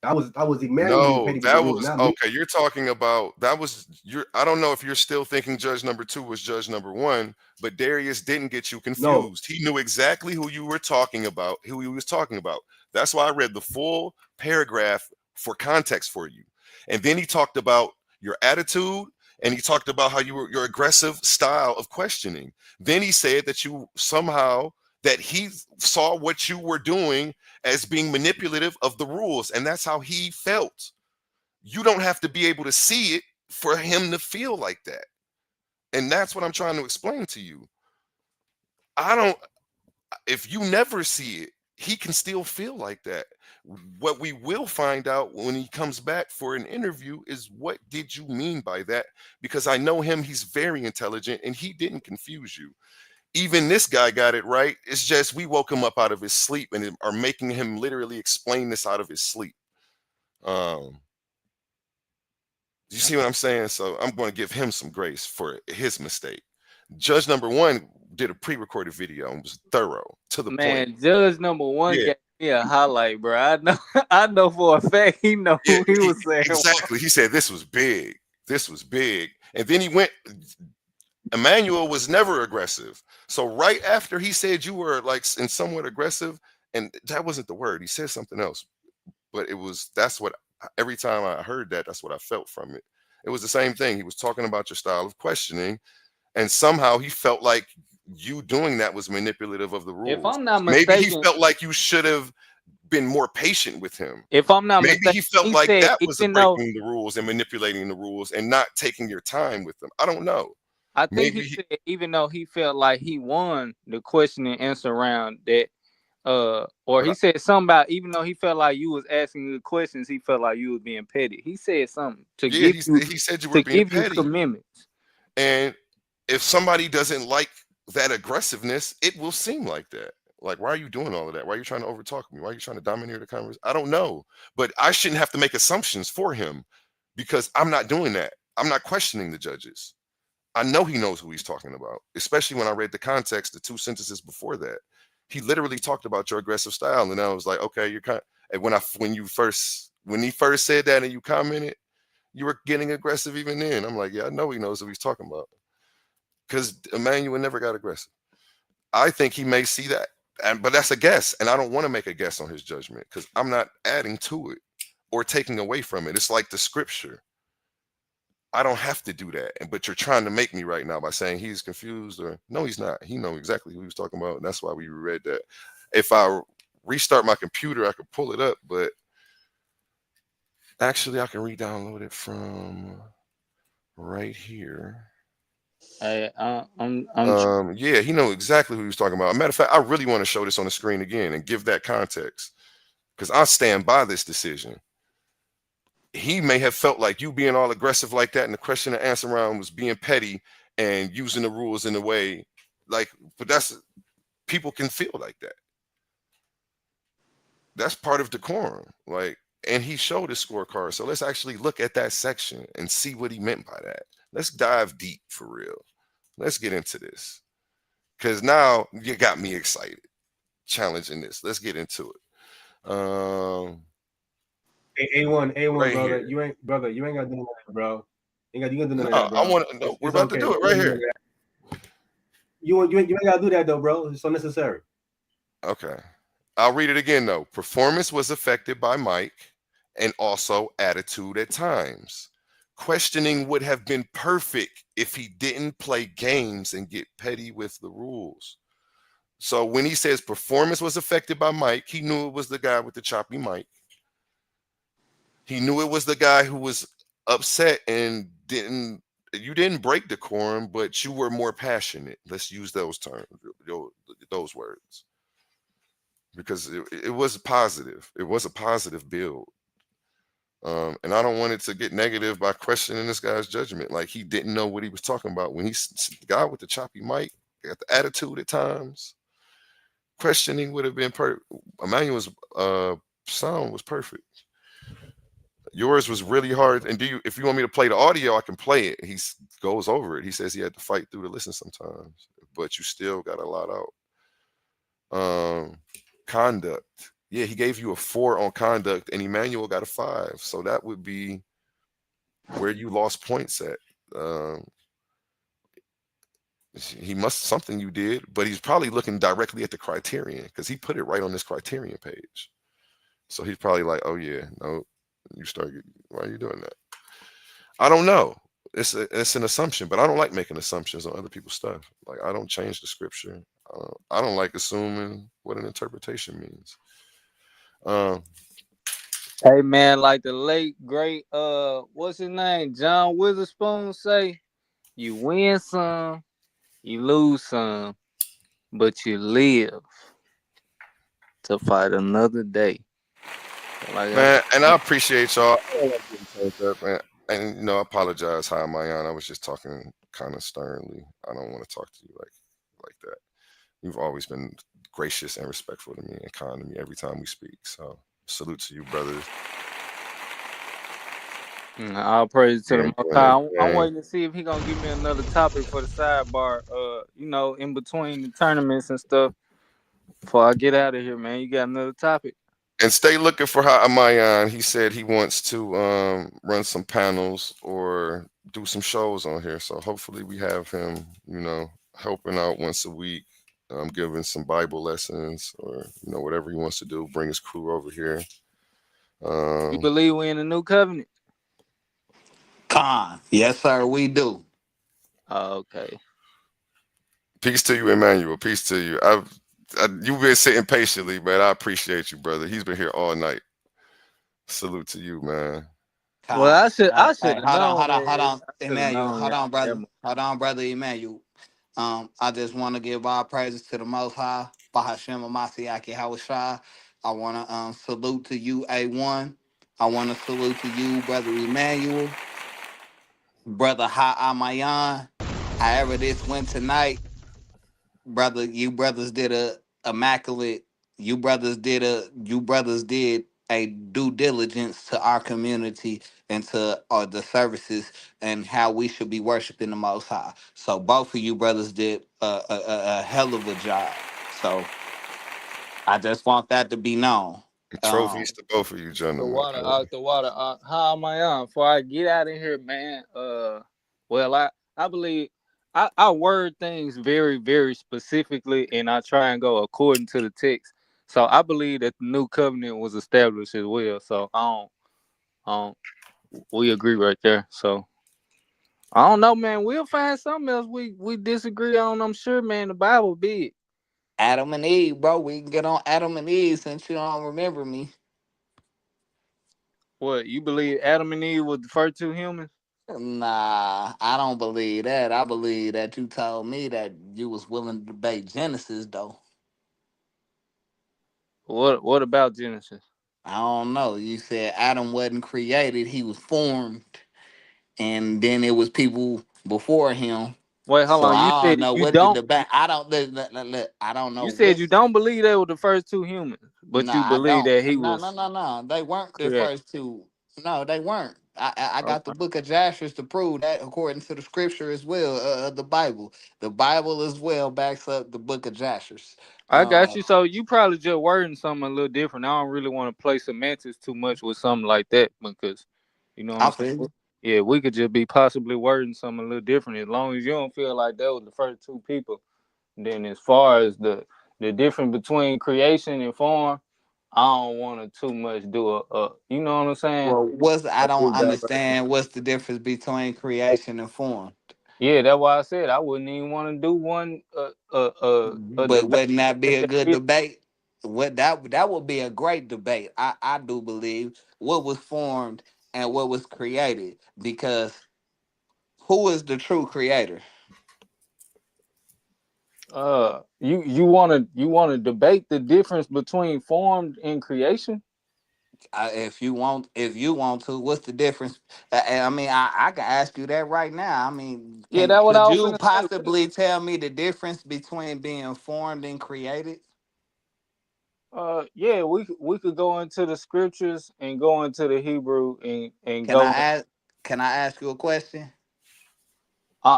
I was Immnuwel being No, petty with the that rules, was not me. okay. You're talking about that was your. I don't know if you're still thinking judge number 2 was judge number 1, but Darius didn't get you No, confused. He knew exactly who you were talking about, who he was talking about. That's why I read the full paragraph for context for you. And then he talked about your attitude and he talked about how you were your aggressive style of questioning. Then he said that you somehow that he saw what you were doing as being manipulative of the rules, and that's how he felt. You don't have to be able to see it for him to feel like that, and that's what I'm trying to explain to you. I don't If you never see it, he can still feel like that. What we will find out when he comes back for an interview is what did you mean by that, because I know him, he's very intelligent and he didn't confuse you. Even this guy got it right. It's just we woke him up out of his sleep and are making him literally explain this out of his sleep. Um, you see what I'm saying? So I'm going to give him some grace for his mistake. Judge number 1 did a pre-recorded video and was thorough to the point. Man, judge number 1 Yeah, gave me a highlight, bro. I know, I know for a fact he know yeah, who he was saying. exactly. He said this was big. This was big. And then he went. Immnuwel was never aggressive. So right after he said you were like in somewhat aggressive, and that wasn't the word. He said something else, but that's what every time I heard that, that's what I felt from it. It was the same thing. He was talking about your style of questioning, and somehow he felt like you doing that was manipulative of the If rules. I'm not Maybe he mistaken, felt like you should have been more patient with him. if I'm not Maybe mistaken, he felt he like said that was even though breaking the rules and manipulating the rules and not taking your time with them. I don't know. I think Maybe he said even though he felt like he won the question and answer round that or he said something about even though he felt like you was asking good questions, he felt like you was being petty. He said something to yeah, give you he said you were being petty. commitments. And if somebody doesn't like that aggressiveness, it will seem like that. Like, why are you doing all of that? Why are you trying to overtalk me? Why are you trying to domineer the conversation? I don't know. But I shouldn't have to make assumptions for him because I'm not doing that. I'm not questioning the judges. I know he knows who he's talking about, especially when I read the context, the 2 sentences before that. He literally talked about your aggressive style. And I was like, okay, you're kind of, when he first said that and you commented, you were getting aggressive even then. I'm like, yeah, I know he knows who he's talking about. Because Immnuwel never got aggressive. I think he may see that. But that's a guess. And I don't want to make a guess on his judgment because I'm not adding to it or taking away from it. It's like the scripture. I don't have to do that. But you're trying to make me right now by saying he's confused or no, he's not. He knows exactly who he was talking about. And that's why we read that. If I restart my computer, I could pull it up. But actually, I can re-download it from right here. I'm Yeah, he knows exactly who he was talking about. As a matter of fact, I really want to show this on the screen again and give that context because I stand by this decision. He may have felt like you being all aggressive like that in the question and answer round was being petty and using the rules in a way like, but people can feel like that. That's part of decorum. Like, and he showed his scorecard. So let's actually look at that section and see what he meant by that. Let's dive deep for real. Let's get into this. Because now you got me excited challenging this. Let's get into it. A1, right brother. here. You ain't got to do that, bro. You got do none of No, that, bro. I want to. No, we're It's about to okay. do it right here. You ain't gotta do that though, bro. It's unnecessary. Okay. I'll read it again though. Performance was affected by Mike and also attitude at times. Questioning would have been perfect if he didn't play games and get petty with the rules. So when he says performance was affected by Mike, he knew it was the guy with the choppy mic. He knew it was the guy who was upset and you didn't break decorum, but you were more passionate. Let's use those terms, those words. Because it was positive. It was a positive build. And I don't want it to get negative by questioning this guy's judgment. Like he didn't know what he was talking about when the guy with the choppy mic got the attitude at times. Questioning would have been perfect. Immnuwel's sound was perfect. Yours was really hard. And if you want me to play the audio, I can play it. He goes over it. He says he had to fight through to listen sometimes, but you still got a lot out. Conduct. Yeah, he gave you a 4 on conduct, and Immnuwel got a 5. So that would be where you lost points at. He must something you did, but he's probably looking directly at the criterion because he put it right on this criterion page. So he's probably like, "Oh yeah, no, why are you doing that?" I don't know. It's an assumption, but I don't like making assumptions on other people's stuff. Like I don't change the scripture. I don't like assuming what an interpretation means. Hey man, like the late great what's his name? John Witherspoon say, you win some, you lose some, but you live to fight another day. Man, and I appreciate y'all. Man. And I apologize, Ha-Ahmayan. I was just talking kind of sternly. I don't want to talk to you like that. You've always been gracious and respectful to me and kind to me every time we speak. So salute to you, brothers. I'll praise to the Most High. I'm waiting to see if he gonna give me another topic for the sidebar. In between the tournaments and stuff. Before I get out of here, man, you got another topic. And stay looking for Ha-Ahmayan. He said he wants to run some panels or do some shows on here. So hopefully we have him, helping out once a week, giving some Bible lessons or whatever he wants to do. Bring his crew over here. You believe we in the new covenant? Yes, sir, we do. Okay. Peace to you, Immnuwel. Peace to you. You've been sitting patiently, man. I appreciate you, brother. He's been here all night. Salute to you, man. Well, I should have Hold on, Immnuwel. Hold on, brother Immnuwel. I just want to give all praises to the Most High, Bahashem Mashiach Yahushua. I want to salute to you, A1. I want to salute to you, brother Immnuwel, brother Ha-Ahmayan. However this went tonight, brother, you brothers did a immaculate. You brothers did a due diligence to our community and to the services and how we should be worshiping the Most High. So both of you brothers did a hell of a job. So I just want that to be known. Trophies to both of you, gentlemen. The water. How am I on? Before I get out of here, man. I believe I word things very, very specifically, and I try and go according to the text. So I believe that the new covenant was established as well. So we agree right there. So I don't know, man. We'll find something else we disagree on. I'm sure, man. The Bible big. Adam and Eve, bro. We can get on Adam and Eve since you don't remember me. What, you believe Adam and Eve was the first 2 humans? Nah, I don't believe that. I believe that you told me that you was willing to debate Genesis, though. What about Genesis? I don't know. You said Adam wasn't created; he was formed, and then it was people before him. Wait, hold So on. You I don't said know you what the don't. debate. I don't look. I don't know. You said you don't believe they were the first 2 humans, but you Nah, I believe don't. that he No, was no, no, no. They weren't the created. first two. No, they weren't. I got the Okay. book of Joshua to prove that according to the scripture as well, the Bible. The Bible as well backs up the book of Joshua. I got you. So you probably just wording something a little different. I don't really want to play semantics too much with something like that because, you know what I I'm feel saying? you. Yeah, we could just be possibly wording something a little different. As long as you don't feel like that was the first two people, then as far as the difference between creation and form, I don't want to too much do you know what I'm saying? Well, I A don't two dimension. understand what's the difference between creation and form. Yeah, that's why I said I wouldn't even want to do one a But debate. wouldn't that be If a that good is, debate? What that would be a great debate. I do believe what was formed and what was created, because who is the true creator? you want to debate the difference between formed and creation? If you want to, what's the difference? I mean, I can ask you that right now. I mean, Yeah, that's what could I was you gonna say. possibly tell me the difference between being formed and created? Yeah, we could go into the scriptures and go into the Hebrew and Can I go. ask? Can I ask you a question?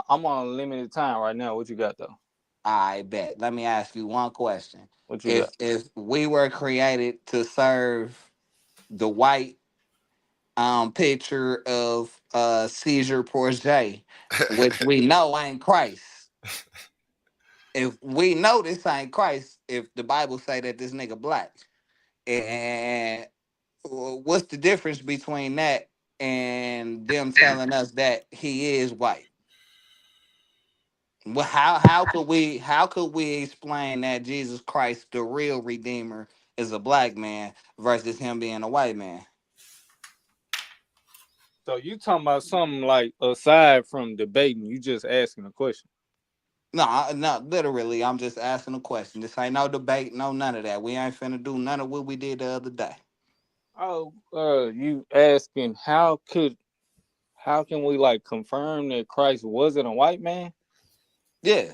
I'm on a limited time right now. What you got though? I bet. Let me ask you one question. What you got? If we were created to serve the white picture of Caesar Borgia, which we know ain't Christ. If we know this ain't Christ, if the Bible say that this nigga black, and what's the difference between that and them telling us that he is white? Well, how could we explain that Jesus Christ, the real Redeemer, is a black man versus him being a white man? So you talking about something like aside from debating? You just asking a question. No, no, literally, I'm just asking a question. This ain't no debate, no none of that. We ain't finna do none of what we did the other day. Oh, you asking how can we like confirm that Christ wasn't a white man? Yeah.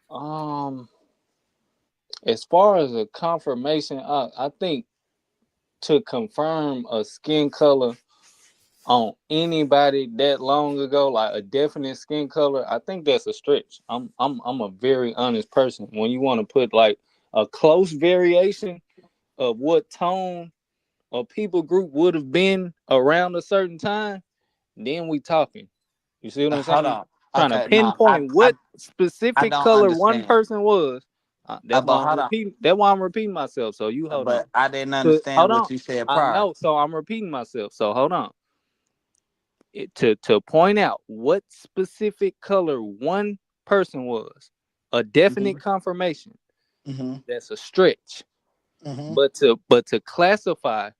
Um, as far as a confirmation, I think to confirm a skin color on anybody that long ago, like a definite skin color, I think that's a stretch. I'm a very honest person. When you want to put like a close variation of what tone a people group would have been around a certain time, then we talking. You see what I'm Hold saying? on. Trying to Okay, no, pinpoint what I specific don't color one understand. person was. That's But why I'm hold on. repeating. That's why I'm repeating myself. So you hold on. But I didn't Hold understand on. what you said I prior. know. So I'm repeating myself. So hold on. To point out what specific color one person was, a Hmm. definite confirmation. Hmm. That's a stretch. Hmm. But to classify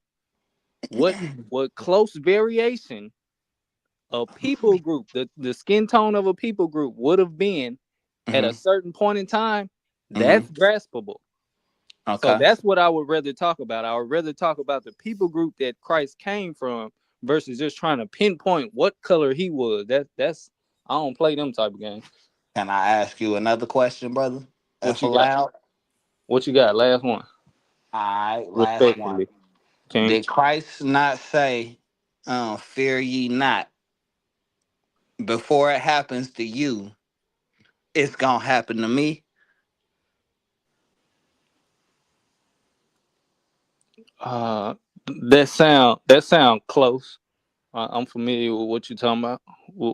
what close variation a people group, the skin tone of a people group would have been at a Hmm. certain point in time, Hmm. that's graspable. So Okay. that's what I would rather talk about. I would rather talk about the people group that Christ came from versus just trying to pinpoint what color he was. That's I don't play them type of games. Can I ask you another question, brother? What If you got? allowed. What you got? Last one. All right, last one. Respectfully, King. Did Christ not say, fear ye not? Before it happens to you, it's gonna happen to me. Uh, that sound close. I'm familiar with what you're talking about.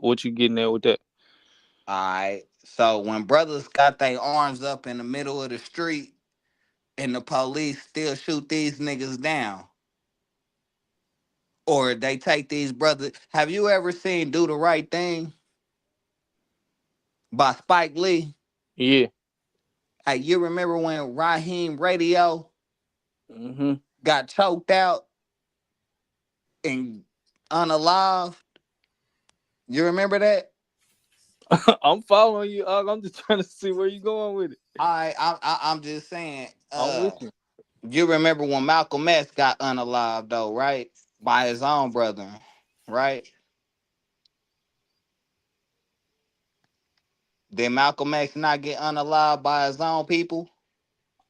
What you getting at with that? All right. So when brothers got their arms up in the middle of the street and the police still shoot these niggas down, or they take these brothers. Have you ever seen Do the Right Thing by Spike Lee? Yeah. Hey, you remember when Raheem Radio Hmm. got choked out and unalive? You remember that? I'm following you. I'm just trying to see where you going with it. I'm just saying. I'm with you. You remember when Malcolm X got unalive though, right? By his own brother, right? Did Malcolm X not get unalive by his own people?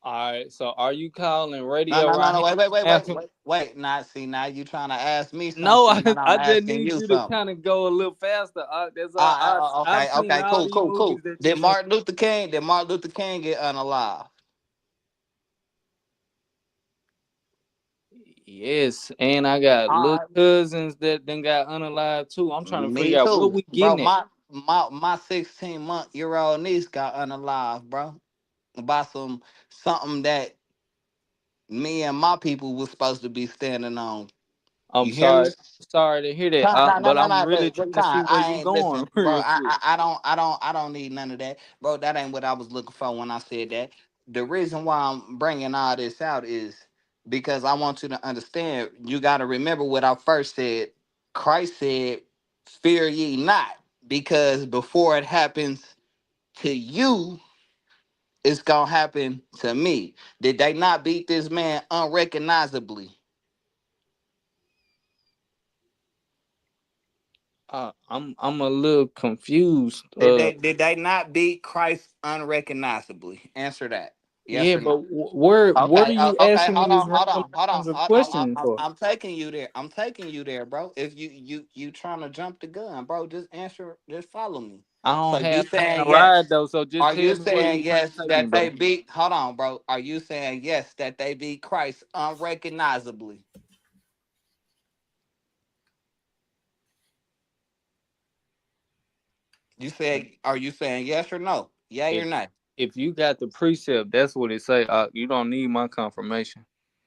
All right. So are you calling No, Radio no, no, no. Raheem Wait, wait, wait, wait, Malcolm? wait, wait. Now, see, now you trying to ask me No, something, and I'm I just asking need you you to something. kind of go a little faster. That's all. I've Okay, seen okay, all cool, these cool, movies cool. that you Did seen. Martin Luther King get unalive? Yes, and I got little All cousins that then got unalive too. I'm trying right, to me figure out what too, we bro. getting at. My 16-month-year-old niece got unalive, bro, by something that me and my people was supposed to be standing on. I'm You hear me? sorry to hear that, No, no, but no, I'm no. really But trying to see where I you ain't going listen, bro. real quick. I don't need none of that, bro. That ain't what I was looking for when I said that. The reason why I'm bringing all this out is because I want you to understand. You got to remember what I first said. Christ said, "Fear ye not," because before it happens to you, it's gonna happen to me. Did they not beat this man unrecognizably? I'm a little confused. Did they not beat Christ unrecognizably? Answer that. Yes Yeah, or but no? where are Okay, you okay. asking me Hold these on, hold random on, hold on, lines of hold on. questioning for? I'm taking you there. I'm taking you there, bro. If you trying to jump the gun, bro, just answer. Just follow me. I So don't you have nothing to saying ride yes? though, so just Are tell you me where you saying trying to yes take me, that bro. they beat? Hold on, bro. Are you saying yes that they beat Christ unrecognizably? You said. Are you saying yes or no? Yay or If nay? if you got the precept, that's what it say. You don't need my confirmation.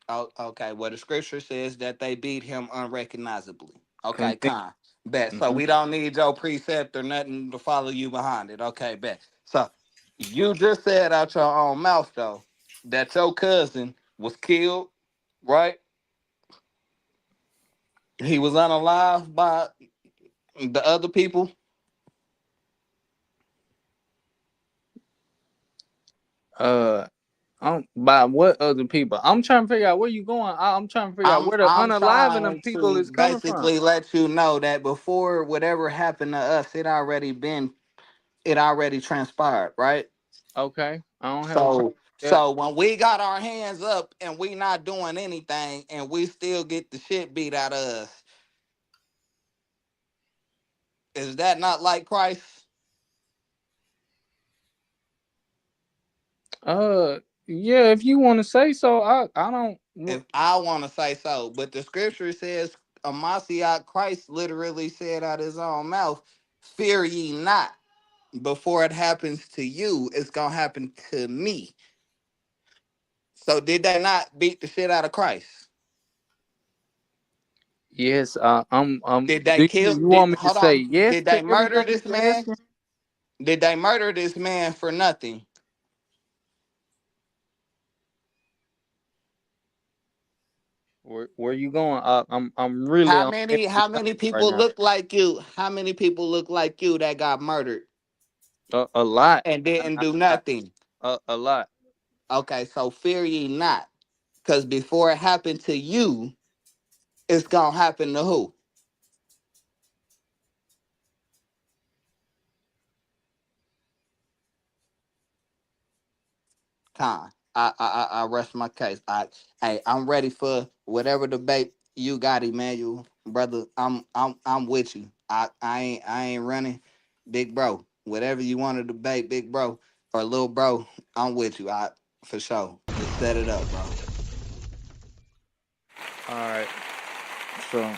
Oh, okay. Well, the scripture says that they beat him unrecognizably. Okay, Convince. con. Bet. So Mhm. we don't need your precept or nothing to follow you behind it. Okay, bet. So you just said out your own mouth though that your cousin was killed, right? He was unalive by the other people. Uh, by what other people? I'm trying to figure out where you going. I'm trying to figure out where the I'm unalive them trying people to is coming from. basically let you know that before whatever happened to us, it already transpired, right? Okay, I don't have a problem So with that. so when we got our hands up and we not doing anything and we still get the shit beat out of us, is that not like Christ? Yeah, if you want to say so, I don't. If I want to say so, but the scripture says Amasiah Christ literally said out his own mouth, "Fear ye not." Before it happens to you, it's gonna happen to me. So did they not beat the shit out of Christ? Yes, Did they Do kill? you Did want me to hold say on? yes Did to they murder everything this you man? asking? Did they murder this man for nothing? Where you going? I'm really on the How many right people now. look like you? How many people look like you that got murdered A lot. and didn't do I- nothing? a lot. Okay, so fear ye not, because before it happened to you, it's gonna happen to who? Time. I rest my case. I'm ready for whatever debate you got, Emmanuel, brother. I'm with you. I ain't running, big bro. Whatever you want to debate, big bro or little bro, I'm with you. I for sure. Just set it up, bro. All right. So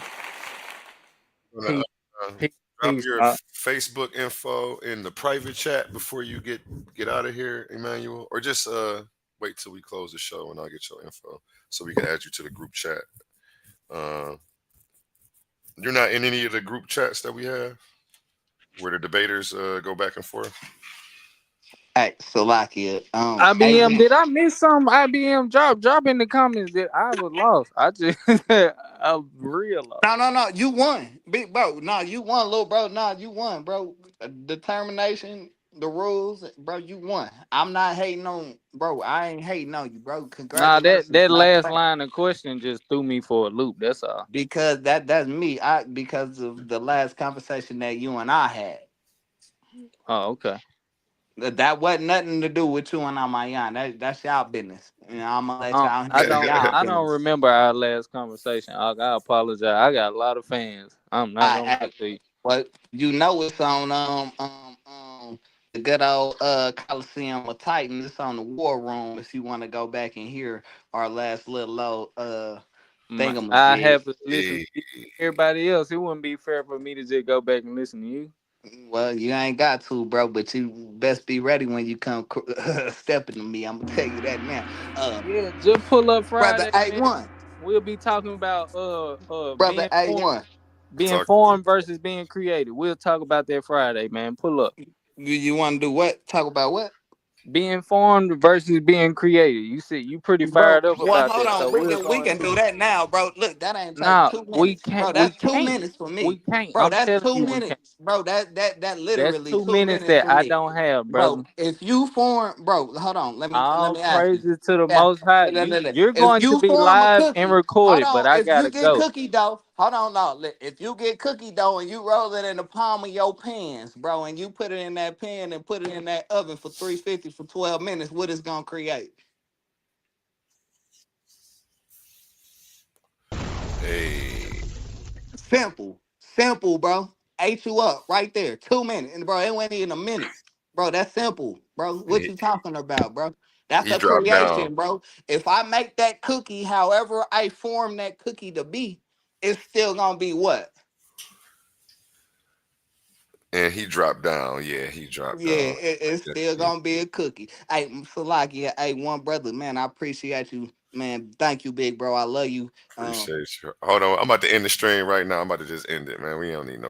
Wanna, peace, uh, peace, drop peace. your Facebook info in the private chat before you get out of here, Emmanuel, or just wait till we close the show and I'll get your info so we can add you to the group chat. Uh, you're not in any of the group chats that we have where the debaters go back and forth. Hey, Salakia. IBM, did I miss some? IBM, drop in the comments that I was lost. I just I'm real lost. No. You won, big bro. No, you won, little bro. No, you won, bro. Determination, the rules, bro. You won. I'm not hating on, bro. I ain't hating on you, bro. Nah, Congratulations. that Matter of last fact, line of question just threw me for a loop. That's all. because that's me. Because of the last conversation that you and I had. Oh, okay. That wasn't nothing to do with you and Amayan. That's y'all business. You know, I'm gonna let y'all I handle don't y'all I don't business. remember our last conversation. I apologize. I got a lot of fans. I'm not gonna lie I to you. Well, you know it's on the good old Coliseum of Titan. It's on the War Room if you want to go back and hear our last little old I have to listen Hey, to everybody else. It wouldn't be fair for me to just go back and listen to you. Well, you ain't got to, bro, but you best be ready when you come stepping to me. I'm gonna tell you that now. Uh, Yeah, just pull up brother Friday, man. A1, We'll be talking about brother A1. being talk. formed versus being created. We'll talk about that Friday, man. Pull up. You want to do what? Talk about what? Being formed versus being created. You see, you pretty Bro, fired up well, about hold that, so on. we'll We go can into do it. that now, bro. Look, that ain't take Nah, 2 minutes, bro. we That's two can't. minutes for We me, can't. bro. I'm That's telling two you, we can't. minutes, bro. That That's literally 2 minutes 2 minutes that for I me, don't have, brother. bro. If you form, bro, hold on. Let All me ask you. praises to the Yeah, Most High. You're if going to you be form a live and cookie, hold recorded, but on. I If you gotta get go. cookie dough, hold on, no. If you get cookie dough and you roll it in the palm of your pants, bro, and you put it in that pan and put it in that oven for 350 for 12 minutes, what it's gonna create? Hey, Simple, bro. Ate you up right there. 2 minutes, and bro, it went in a minute, bro. That's simple, bro. What he, you talking about, bro? That's he a dropped down, creation, bro. If I make that cookie, however I form that cookie to be, it's still gonna be what? and he dropped down. Yeah, he dropped Yeah, down. it's still Yeah, gonna be a cookie. Hey, Salakia, hey, one brother, man, I appreciate you, man. Thank you, big bro. I love you. appreciate you. Hold on, I'm about to end the stream right now. I'm about to just end it, man. We don't need no.